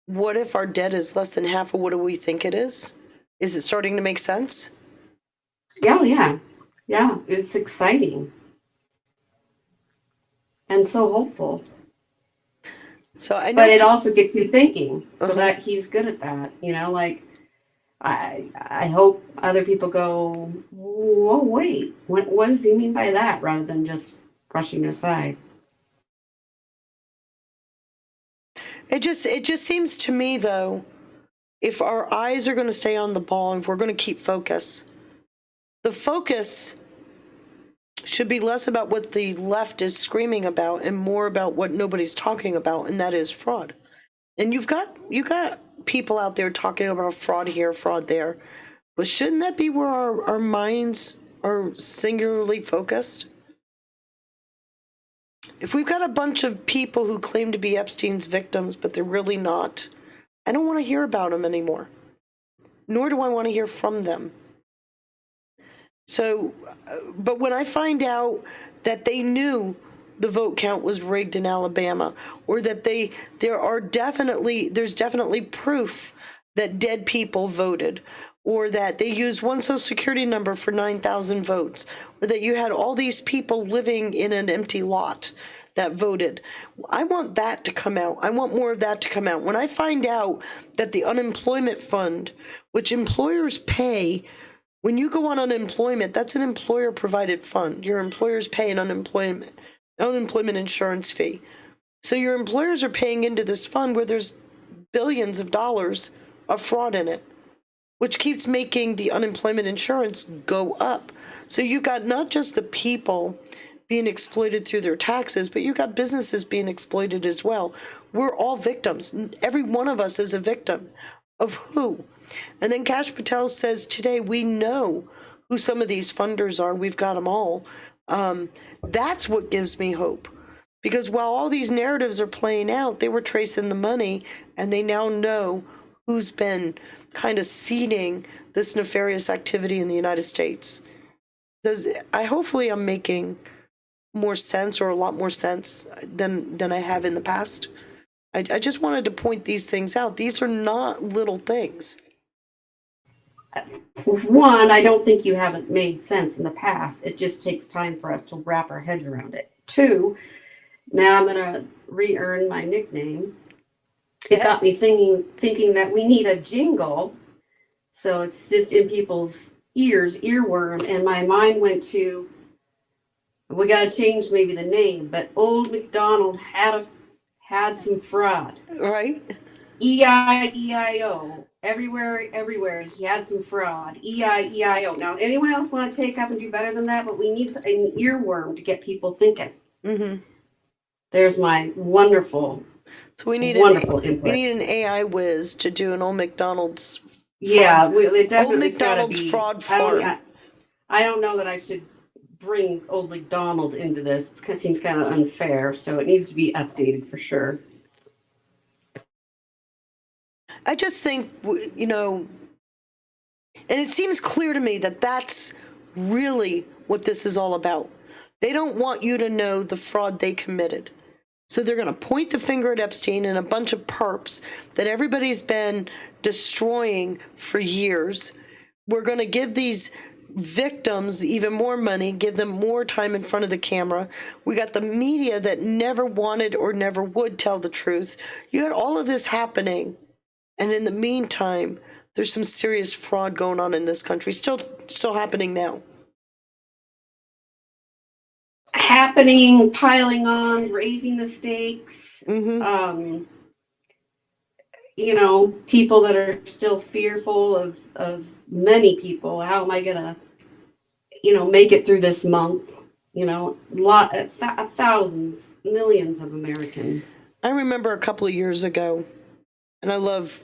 what if our debt is less than half of what do we think it is? Is it starting to make sense? Yeah. It's exciting. And so hopeful. So I know, but it also gets you thinking. So that he's good at that. I hope other people go, whoa, wait, what does he mean by that? Rather than just brushing it aside. It just seems to me, though, if our eyes are going to stay on the ball and if we're going to keep focus, the focus should be less about what the left is screaming about and more about what nobody's talking about, and that is fraud. And you got people out there talking about fraud here, fraud there, but shouldn't that be where our minds are singularly focused? If we've got a bunch of people who claim to be Epstein's victims, but they're really not, I don't want to hear about them anymore. Nor do I want to hear from them. So, but when I find out that they knew the vote count was rigged in Alabama, or that there's definitely proof that dead people voted, or that they used one social security number for 9,000 votes, or that you had all these people living in an empty lot that voted. I want that to come out. I want more of that to come out. When I find out that the unemployment fund, which employers pay, when you go on unemployment, that's an employer-provided fund. Your employers pay an unemployment insurance fee. So your employers are paying into this fund where there's billions of dollars of fraud in it, which keeps making the unemployment insurance go up. So you've got not just the people being exploited through their taxes, but you've got businesses being exploited as well. We're all victims. Every one of us is a victim of who? And then Kash Patel says today, we know who some of these funders are. We've got them all. That's what gives me hope. Because while all these narratives are playing out, they were tracing the money, and they now know who's been kind of seeding this nefarious activity in the United States. Hopefully I'm making more sense, or a lot more sense than I have in the past. I just wanted to point these things out. These are not little things. One, I don't think you haven't made sense in the past. It just takes time for us to wrap our heads around it. Two, now I'm going to re-earn my nickname. It got me thinking that we need a jingle. So it's just in people's ears, earworm. And my mind went to, we got to change maybe the name, but Old MacDonald had some fraud. Right. E-I-E-I-O. Everywhere, he had some fraud. E-I-E-I-O. Now, anyone else want to take up and do better than that? But we need an earworm to get people thinking. There's my wonderful, wonderful input. We need an AI whiz to do an Old MacDonald's fraud. Yeah, it definitely Old MacDonald's fraud farm. I don't know that I should bring Old MacDonald into this. It seems kind of unfair, so it needs to be updated for sure. I just think, and it seems clear to me that that's really what this is all about. They don't want you to know the fraud they committed. So they're going to point the finger at Epstein and a bunch of perps that everybody's been destroying for years. We're going to give these victims even more money, give them more time in front of the camera. We got the media that never wanted or never would tell the truth. You had all of this happening. And in the meantime, there's some serious fraud going on in this country. Still happening now. Happening, piling on, raising the stakes. People that are still fearful of many people. How am I gonna, make it through this month? Thousands, millions of Americans. I remember a couple of years ago, and I love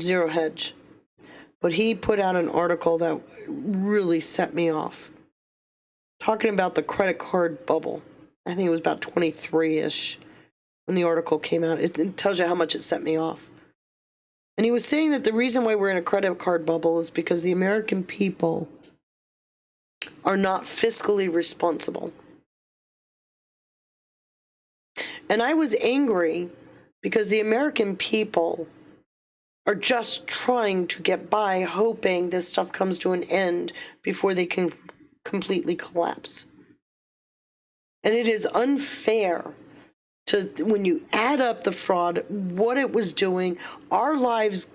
Zero Hedge. but he put out an article that really set me off, talking about the credit card bubble. I think it was about 23-ish when the article came out. It tells you how much it set me off. And he was saying that the reason why we're in a credit card bubble is because the American people are not fiscally responsible. And I was angry because the American people are just trying to get by, hoping this stuff comes to an end before they can completely collapse. And it is unfair to, when you add up the fraud, what it was doing, our lives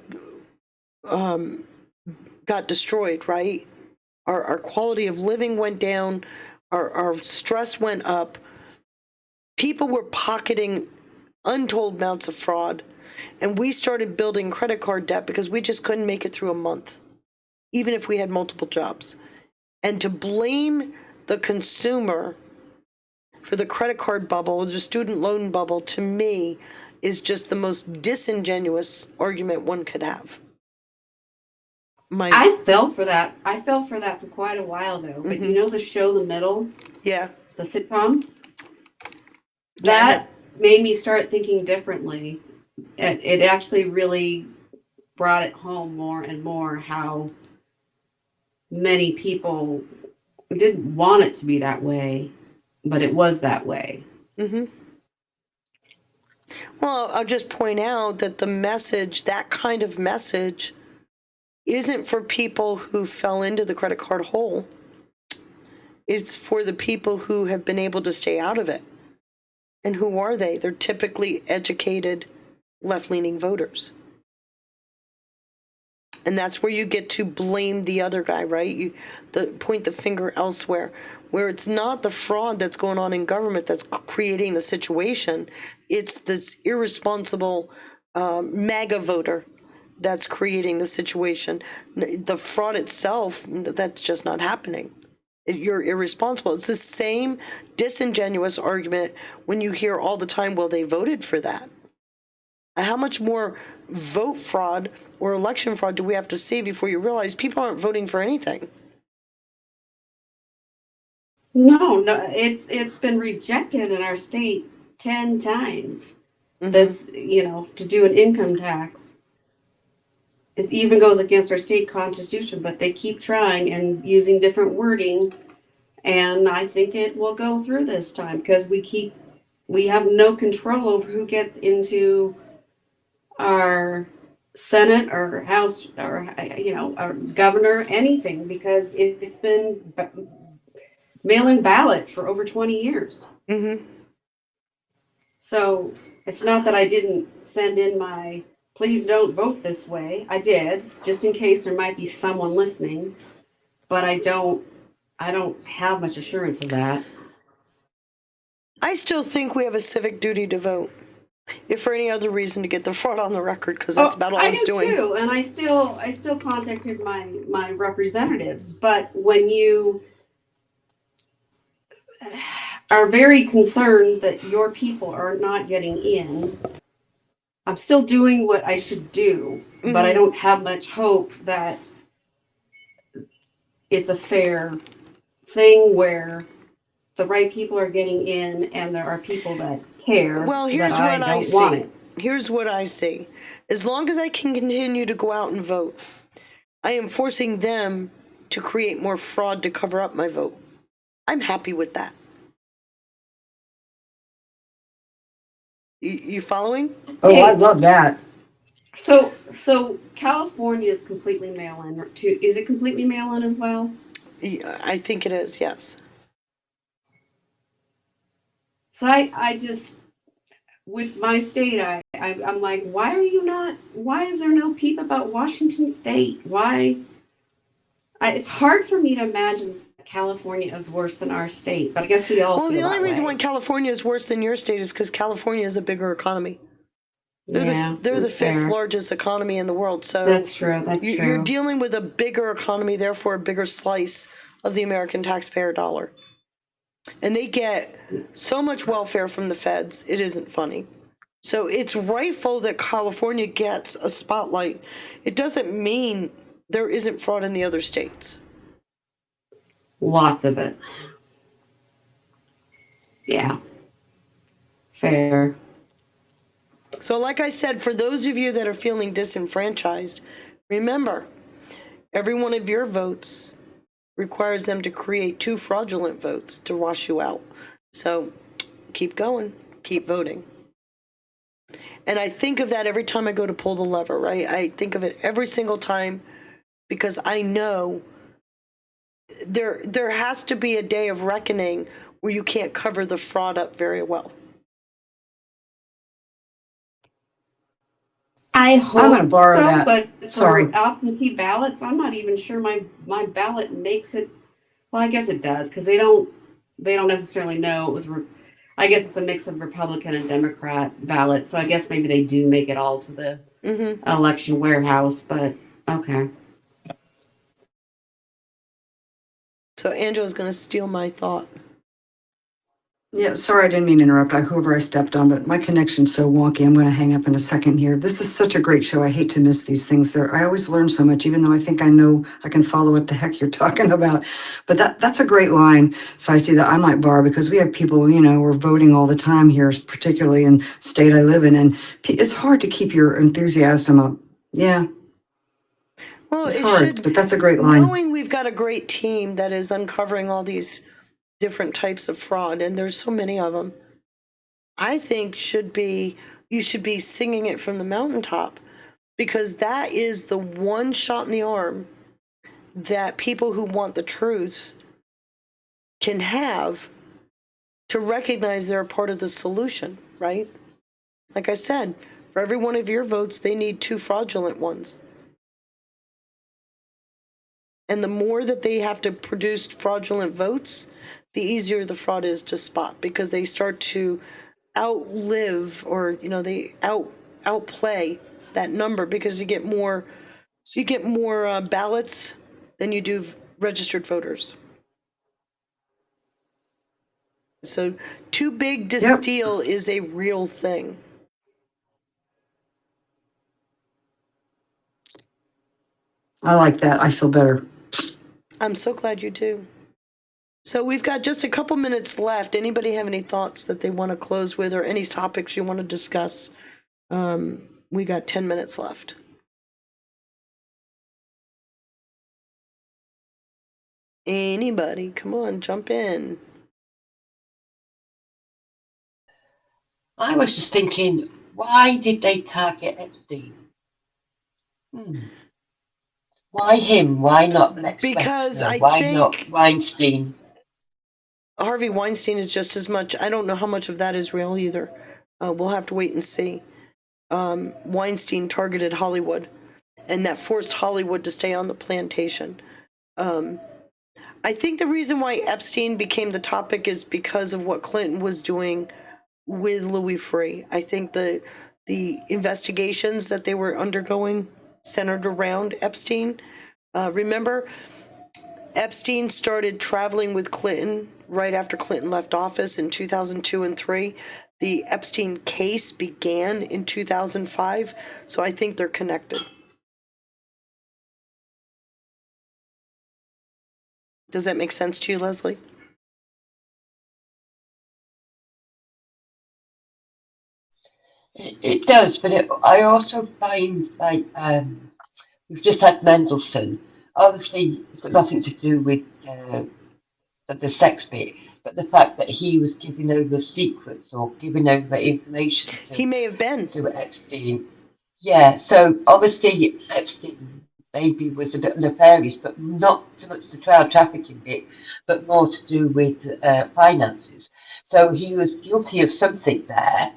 got destroyed, right? Our quality of living went down, our stress went up. People were pocketing untold amounts of fraud, and we started building credit card debt because we just couldn't make it through a month, even if we had multiple jobs. And to blame the consumer for the credit card bubble, the student loan bubble, to me, is just the most disingenuous argument one could have. I fell for that. I fell for that for quite a while, though. But you know the show The Middle? Yeah. The sitcom? That made me start thinking differently. It actually really brought it home more and more how many people didn't want it to be that way, but it was that way. Mm-hmm. Well, I'll just point out that the message, that kind of message, isn't for people who fell into the credit card hole. It's for the people who have been able to stay out of it. And who are they? They're typically educated, left-leaning voters. And that's where you get to blame the other guy, right? You point the finger elsewhere, where it's not the fraud that's going on in government that's creating the situation. It's this irresponsible MAGA voter that's creating the situation. The fraud itself, that's just not happening. You're irresponsible. It's the same disingenuous argument when you hear all the time, well, they voted for that. How much more vote fraud or election fraud do we have to see before you realize people aren't voting for anything? No, it's been rejected in our state 10 times. This, to do an income tax. It even goes against our state constitution, but they keep trying and using different wording. And I think it will go through this time because we have no control over who gets into our Senate or House or, our governor, anything, because it's been mail-in ballot for over 20 years. Mm-hmm. So it's not that I didn't send in my please don't vote this way. I did, just in case there might be someone listening, but I don't have much assurance of that. I still think we have a civic duty to vote, if for any other reason, to get the fraud on the record, because that's about all it's doing. I do too, and I still contacted my representatives, but when you are very concerned that your people are not getting in, I'm still doing what I should do, but I don't have much hope that it's a fair thing where the right people are getting in and there are people that care. Well, here's that what I I don't see. want it. Here's what I see. As long as I can continue to go out and vote, I am forcing them to create more fraud to cover up my vote. I'm happy with that. You following? Oh, I love that. So California is completely mail-in too. Is it completely mail-in as well? Yeah, I think it is, yes. So I just, with my state, I'm like, why is there no peep about Washington State? It's hard for me to imagine California is worse than our state, but I guess we all feel the only that reason way. why California is worse than your state is because California is a bigger economy. They're the fifth largest economy in the world. So that's true. You're dealing with a bigger economy, therefore a bigger slice of the American taxpayer dollar. And they get so much welfare from the feds, it isn't funny. So it's rightful that California gets a spotlight. It doesn't mean there isn't fraud in the other states. Lots of it. Yeah. Fair. So, like I said, for those of you that are feeling disenfranchised, remember, every one of your votes requires them to create 2 fraudulent votes to wash you out. So, keep going, keep voting. And I think of that every time I go to pull the lever, right? I think of it every single time because I know there has to be a day of reckoning where you can't cover the fraud up very well. I hope I'm going to borrow so, that. but Sorry. for absentee ballots, I'm not even sure my ballot makes it. Well, I guess it does because they don't necessarily know it was. I guess it's a mix of Republican and Democrat ballots, so I guess maybe they do make it all to the election warehouse. But okay. So Angela's going to steal my thought. Yeah, sorry, I didn't mean to interrupt. Whoever I stepped on, but my connection's so wonky. I'm going to hang up in a second here. This is such a great show. I hate to miss these things. I always learn so much, even though I think I know I can follow what the heck you're talking about. But that's a great line, Feisty, that I might borrow because we have people, we're voting all the time here, particularly in the state I live in, and it's hard to keep your enthusiasm up. Yeah. Well, it's it hard, should, but that's a great line. Knowing we've got a great team that is uncovering all these different types of fraud, and there's so many of them, I think you should be singing it from the mountaintop, because that is the one shot in the arm that people who want the truth can have to recognize they're a part of the solution, right? Like I said, for every one of your votes, they need 2 fraudulent ones. And the more that they have to produce fraudulent votes, the easier the fraud is to spot, because they start to outlive, or they outplay that number, because you get more ballots than you do registered voters. So too big to steal is a real thing. I like that. I feel better. I'm so glad you do. So we've got just a couple minutes left. Anybody have any thoughts that they want to close with, or any topics you want to discuss? We got 10 minutes left. Anybody? Come on, jump in. I was just thinking, why did they target Epstein? Why him? Why not Lex Because Wexner? I Why think not Weinstein? Harvey Weinstein is just as much. I don't know how much of that is real either. We'll have to wait and see. Weinstein targeted Hollywood, and that forced Hollywood to stay on the plantation. I think the reason why Epstein became the topic is because of what Clinton was doing with Louis Freeh. I think the investigations that they were undergoing centered around Epstein. Remember, Epstein started traveling with Clinton right after Clinton left office in 2002 and 3. The Epstein case began in 2005, so I think they're connected. Does that make sense to you, Leslie? It does, but I also find we've just had Mendelssohn. Obviously, it's got nothing to do with the sex bit, but the fact that he was giving over secrets or giving over information he may have been to Epstein. Yeah, so obviously Epstein maybe was a bit nefarious, but not so much the child trafficking bit, but more to do with finances. So he was guilty of something there,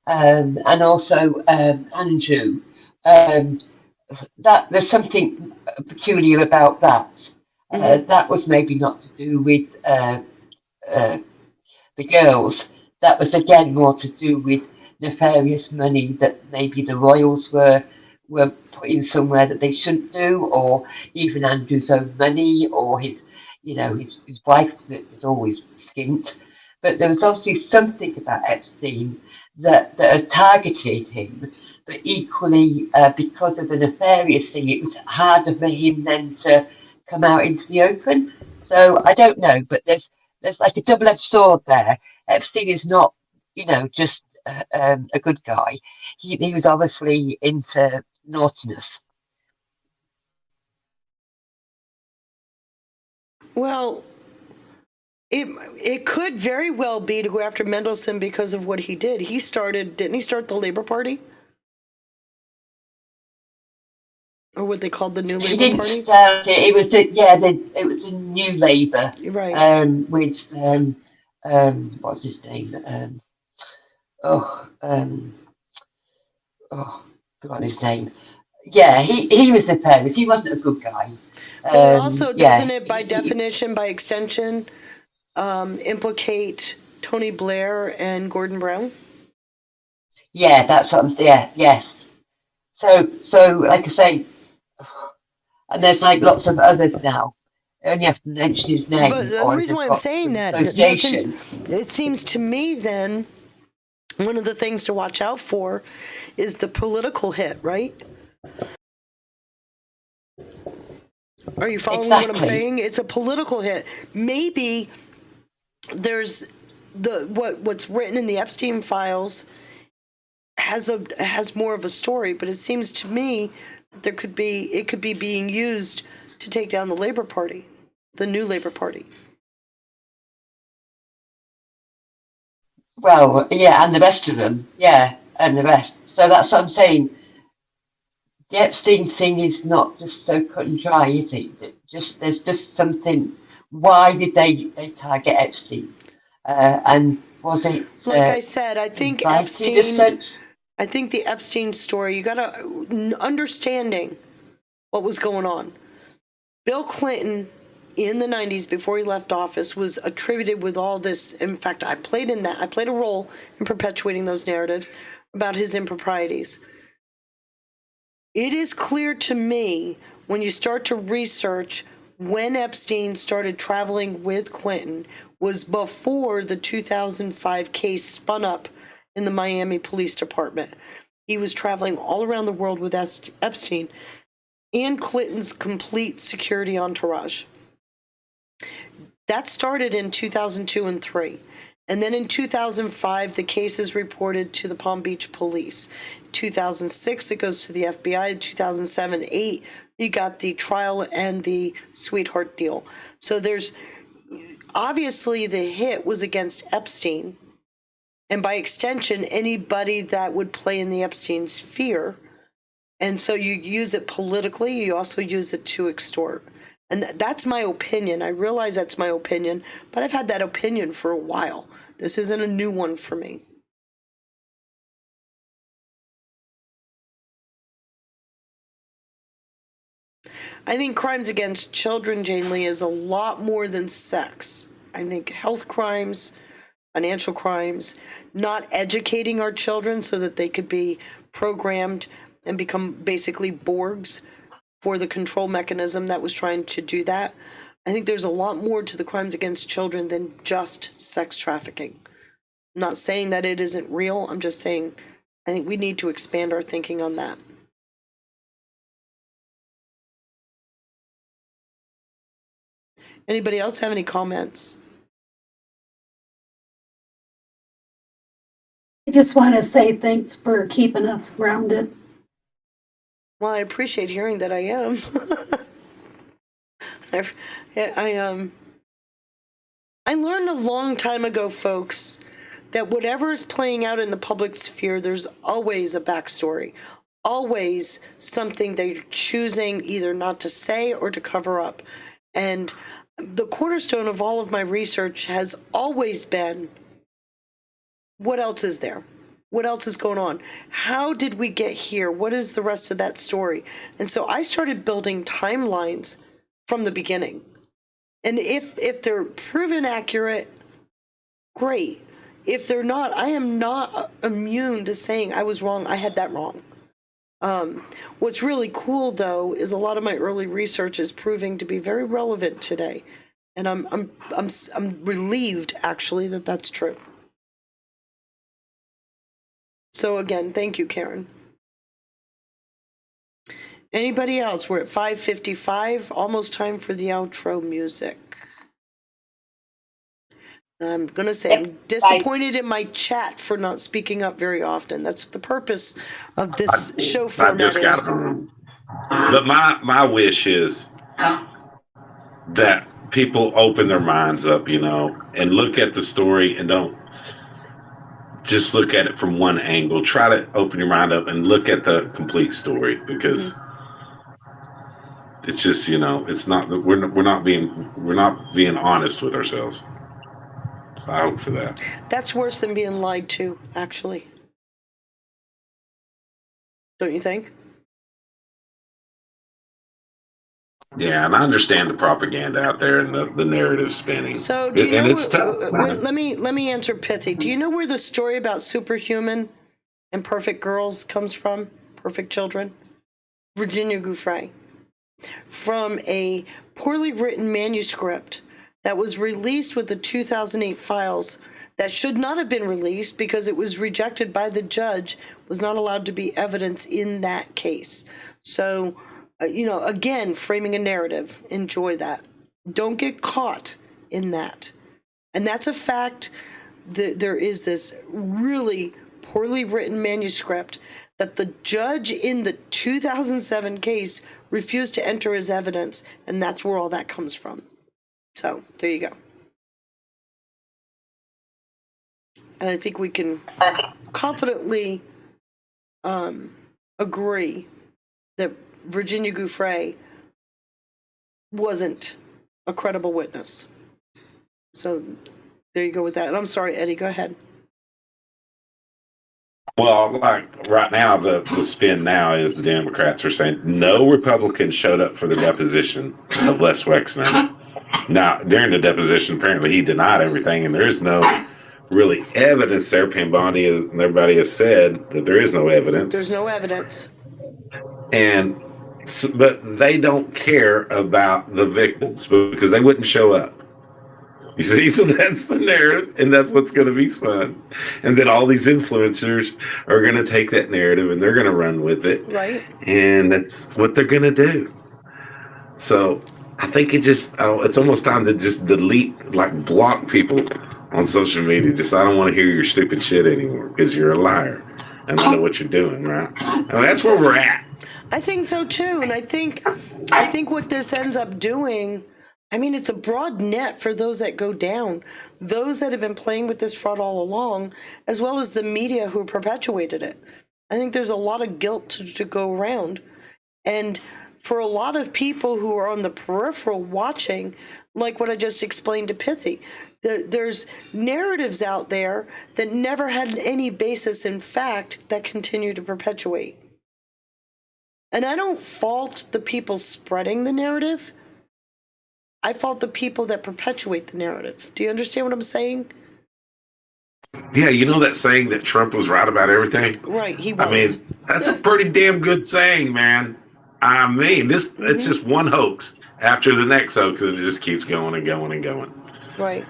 and also Andrew. That there's something peculiar about that. That was maybe not to do with the girls. That was again more to do with nefarious money that maybe the royals were putting somewhere that they shouldn't do, or even Andrew's own money, or his wife that was always skint. but there was obviously something about Epstein that had targeted him. But equally, because of the nefarious thing, it was harder for him then to come out into the open. So I don't know, but there's like a double-edged sword there. Epstein is not, just a good guy. He was obviously into naughtiness. Well, it could very well be to go after Mendelsohn because of what he did. Didn't he start the Labor Party? Or what they called the New He Labor didn't Party? start it. It was a new Labour. Right. With what's his name? Oh, forgot his name. Yeah, he was nefarious. He wasn't a good guy. But it also, Yeah, doesn't it, by definition, by extension, implicate Tony Blair and Gordon Brown? yeah, that's what I'm saying. Yeah, yes. So like I say, and there's like lots of others now. I only have to mention his But name, the or reason they've why I'm got saying some that, listen, association. it seems to me then one of the things to watch out for is the political hit, right? Are you following what I'm Exactly. saying? It's a political hit. Maybe there's what's written in the Epstein files has more of a story, but it seems to me that it could be being used to take down the Labor Party, the new Labor Party. Well, yeah, and the rest of them, yeah, and the rest. So that's what I'm saying. The Epstein thing is not just so cut and dry, is it? There's just something. Why did they target Epstein? And was it Like I said, I think invited as such? I think the Epstein story, you got to understanding what was going on. Bill Clinton in the 90s, before he left office, was attributed with all this. In fact, I played a role in perpetuating those narratives about his improprieties. It is clear to me when you start to research when Epstein started traveling with Clinton was before the 2005 case spun up in the Miami Police Department. He was traveling all around the world with Epstein and Clinton's complete security entourage. That started in 2002 and 3. And then in 2005, the case is reported to the Palm Beach police. 2006, it goes to the FBI. 2007, 8, you got the trial and the sweetheart deal. So there's obviously the hit was against Epstein. And by extension, anybody that would play in the Epstein sphere. And so you use it politically, you also use it to extort. And that's my opinion. I realize that's my opinion, but I've had that opinion for a while. This isn't a new one for me. I think crimes against children, Jane Lee, is a lot more than sex. I think health crimes, financial crimes, not educating our children so that they could be programmed and become basically Borgs for the control mechanism that was trying to do that. I think there's a lot more to the crimes against children than just sex trafficking. I'm not saying that it isn't real. I'm just saying I think we need to expand our thinking on that. Anybody else have any comments? I just want to say thanks for keeping us grounded. Well, I appreciate hearing that I am. I learned a long time ago, folks, that whatever is playing out in the public sphere, there's always a backstory, always something they're choosing either not to say or to cover up. And the cornerstone of all of my research has always been, what else is there? What else is going on? How did we get here? What is the rest of that story? And so I started building timelines from the beginning. And if they're proven accurate, great. If they're not, I am not immune to saying I was wrong. I had that wrong. What's really cool, though, is a lot of my early research is proving to be very relevant today. And I'm relieved actually that that's true. So again, thank you, Karen. Anybody else? We're at 5:55, almost time for the outro music. I'm going to say I'm disappointed in my chat for not speaking up very often. That's the purpose of this show format is. But my wish is that people open their minds up, and look at the story and don't just look at it from one angle. Try to open your mind up and look at the complete story, because it's just, it's not, we're not being honest with ourselves. So I hope for that. That's worse than being lied to, actually. Don't you think? Yeah, and I understand the propaganda out there and the narrative spinning. So, do you know? It's tough. Let me answer pithy. Do you know where the story about superhuman and perfect girls comes from? Perfect children? Virginia Giuffre. From a poorly written manuscript that was released with the 2008 files that should not have been released because it was rejected by the judge, was not allowed to be evidence in that case. So, again, framing a narrative. Enjoy that. Don't get caught in that. And that's a fact. There is this really poorly written manuscript that the judge in the 2007 case refused to enter as evidence, and that's where all that comes from. So, there you go. And I think we can confidently agree that Virginia Giuffre wasn't a credible witness. So there you go with that. And I'm sorry, Eddie, go ahead. Well, like right now, the spin now is the Democrats are saying no Republican showed up for the deposition of Les Wexner. Now, during the deposition, apparently he denied everything, and there is no really evidence there. Pam Bondi and everybody has said that there is no evidence. There's no evidence. But they don't care about the victims because they wouldn't show up. You see, so that's the narrative, and that's what's going to be fun. And then all these influencers are going to take that narrative and they're going to run with it. Right. And that's what they're going to do. So I think it's almost time to just delete, block people on social media. I don't want to hear your stupid shit anymore because you're a liar. And I know what you're doing, right? That's where we're at. I think so too, and I think what this ends up doing, it's a broad net for those that go down, those that have been playing with this fraud all along, as well as the media who perpetuated it. I think there's a lot of guilt to go around, and for a lot of people who are on the peripheral watching, like what I just explained to Pithy, there's narratives out there that never had any basis in fact that continue to perpetuate. And I don't fault the people spreading the narrative. I fault the people that perpetuate the narrative. Do you understand what I'm saying? Yeah, you know that saying that Trump was right about everything? Right, he was. That's a pretty damn good saying, man. It's just one hoax after the next hoax, and it just keeps going and going and going. Right.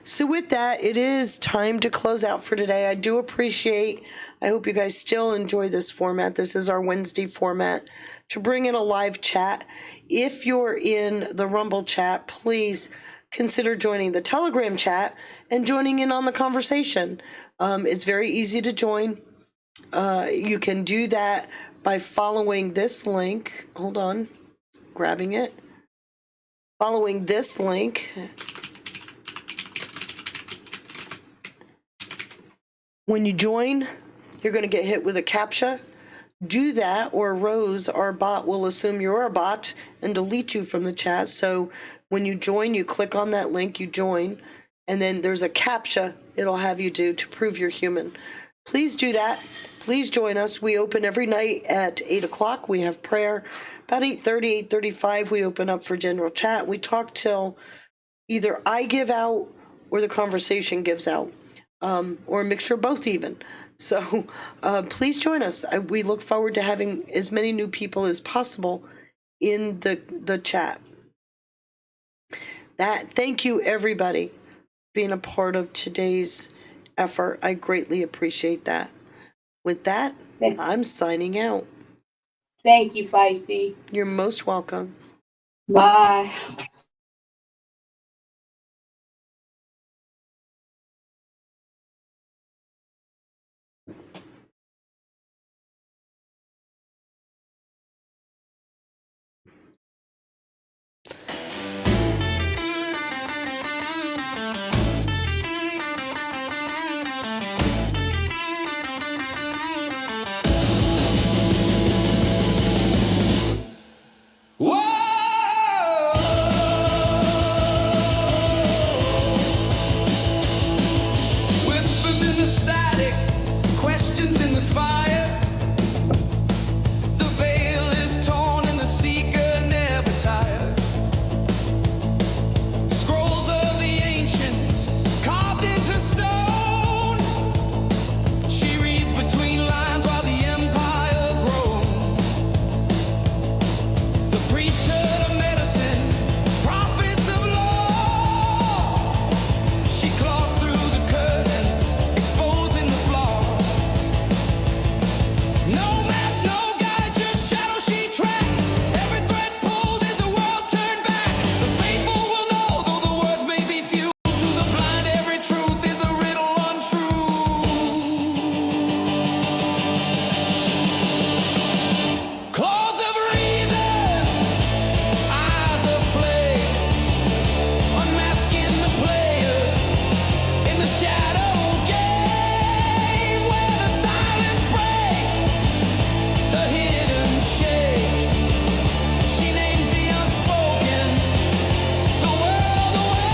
So with that, it is time to close out for today. I do appreciate, I hope you guys still enjoy this format. This is our Wednesday format to bring in a live chat. If you're in the Rumble chat, please consider joining the Telegram chat and joining in on the conversation. It's very easy to join. You can do that by following this link. Hold on, grabbing it. Following this link. When you join, you're going to get hit with a CAPTCHA. Do that, or Rose, our bot, will assume you're a bot and delete you from the chat. So when you join, you click on that link, you join, and then there's a CAPTCHA it'll have you do to prove you're human. Please do that. Please join us. We open every night at 8 o'clock. We have prayer. About 8:30, 8:35, we open up for general chat. We talk till either I give out or the conversation gives out. Or a mixture of both even. So please join us. We look forward to having as many new people as possible in the chat. Thank you, everybody, being a part of today's effort. I greatly appreciate that. With that, I'm signing out. Thank you, Feisty. You're most welcome. Bye. Whispers in the static, questions in the fire. The veil is torn and the seeker never tired. Scrolls of the ancients carved into stone. She reads between lines while the empire grows. The priesthood of medicine, prophets of law. She claws through the curtain, exposing the flaw. No map, no guide, just shadow she tracks. Every thread pulled is a world turned back. The faithful will know, though the words may be few. To the blind, every truth is a riddle untrue. Claws of reason, eyes of flame, unmasking the player in the shadow game, where the silence breaks, the hidden shake. She names the unspoken, the world away.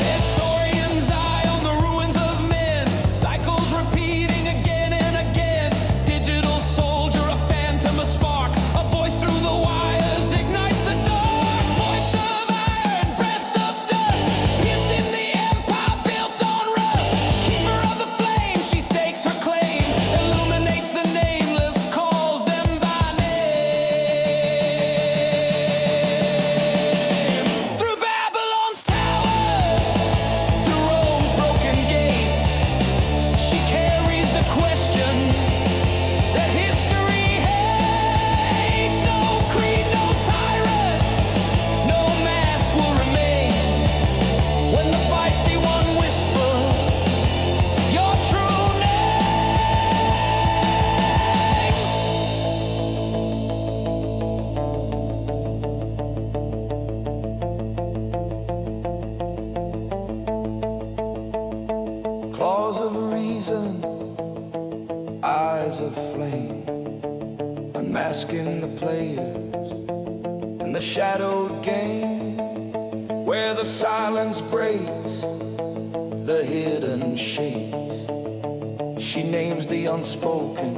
Historian's eye on the ruins of men, cycles repeating again and again. Digital soldier, a phantom, a spark, a voice through the wires ignites the dark. Voice of iron, breath of dust, piercing the empire built on rust. Keeper of the flame, she stakes her claim, illuminates the nameless, calls them by name. Through Babylon's towers, through Rome's broken gates, she carries the question that history hates. No creed, no tyrant, no mask will remain. When the feisty one whispers your true name. Claws of reason, eyes of flame, unmasking the players in the shadowed game, where the silence breaks, the hidden shakes. She names the unspoken,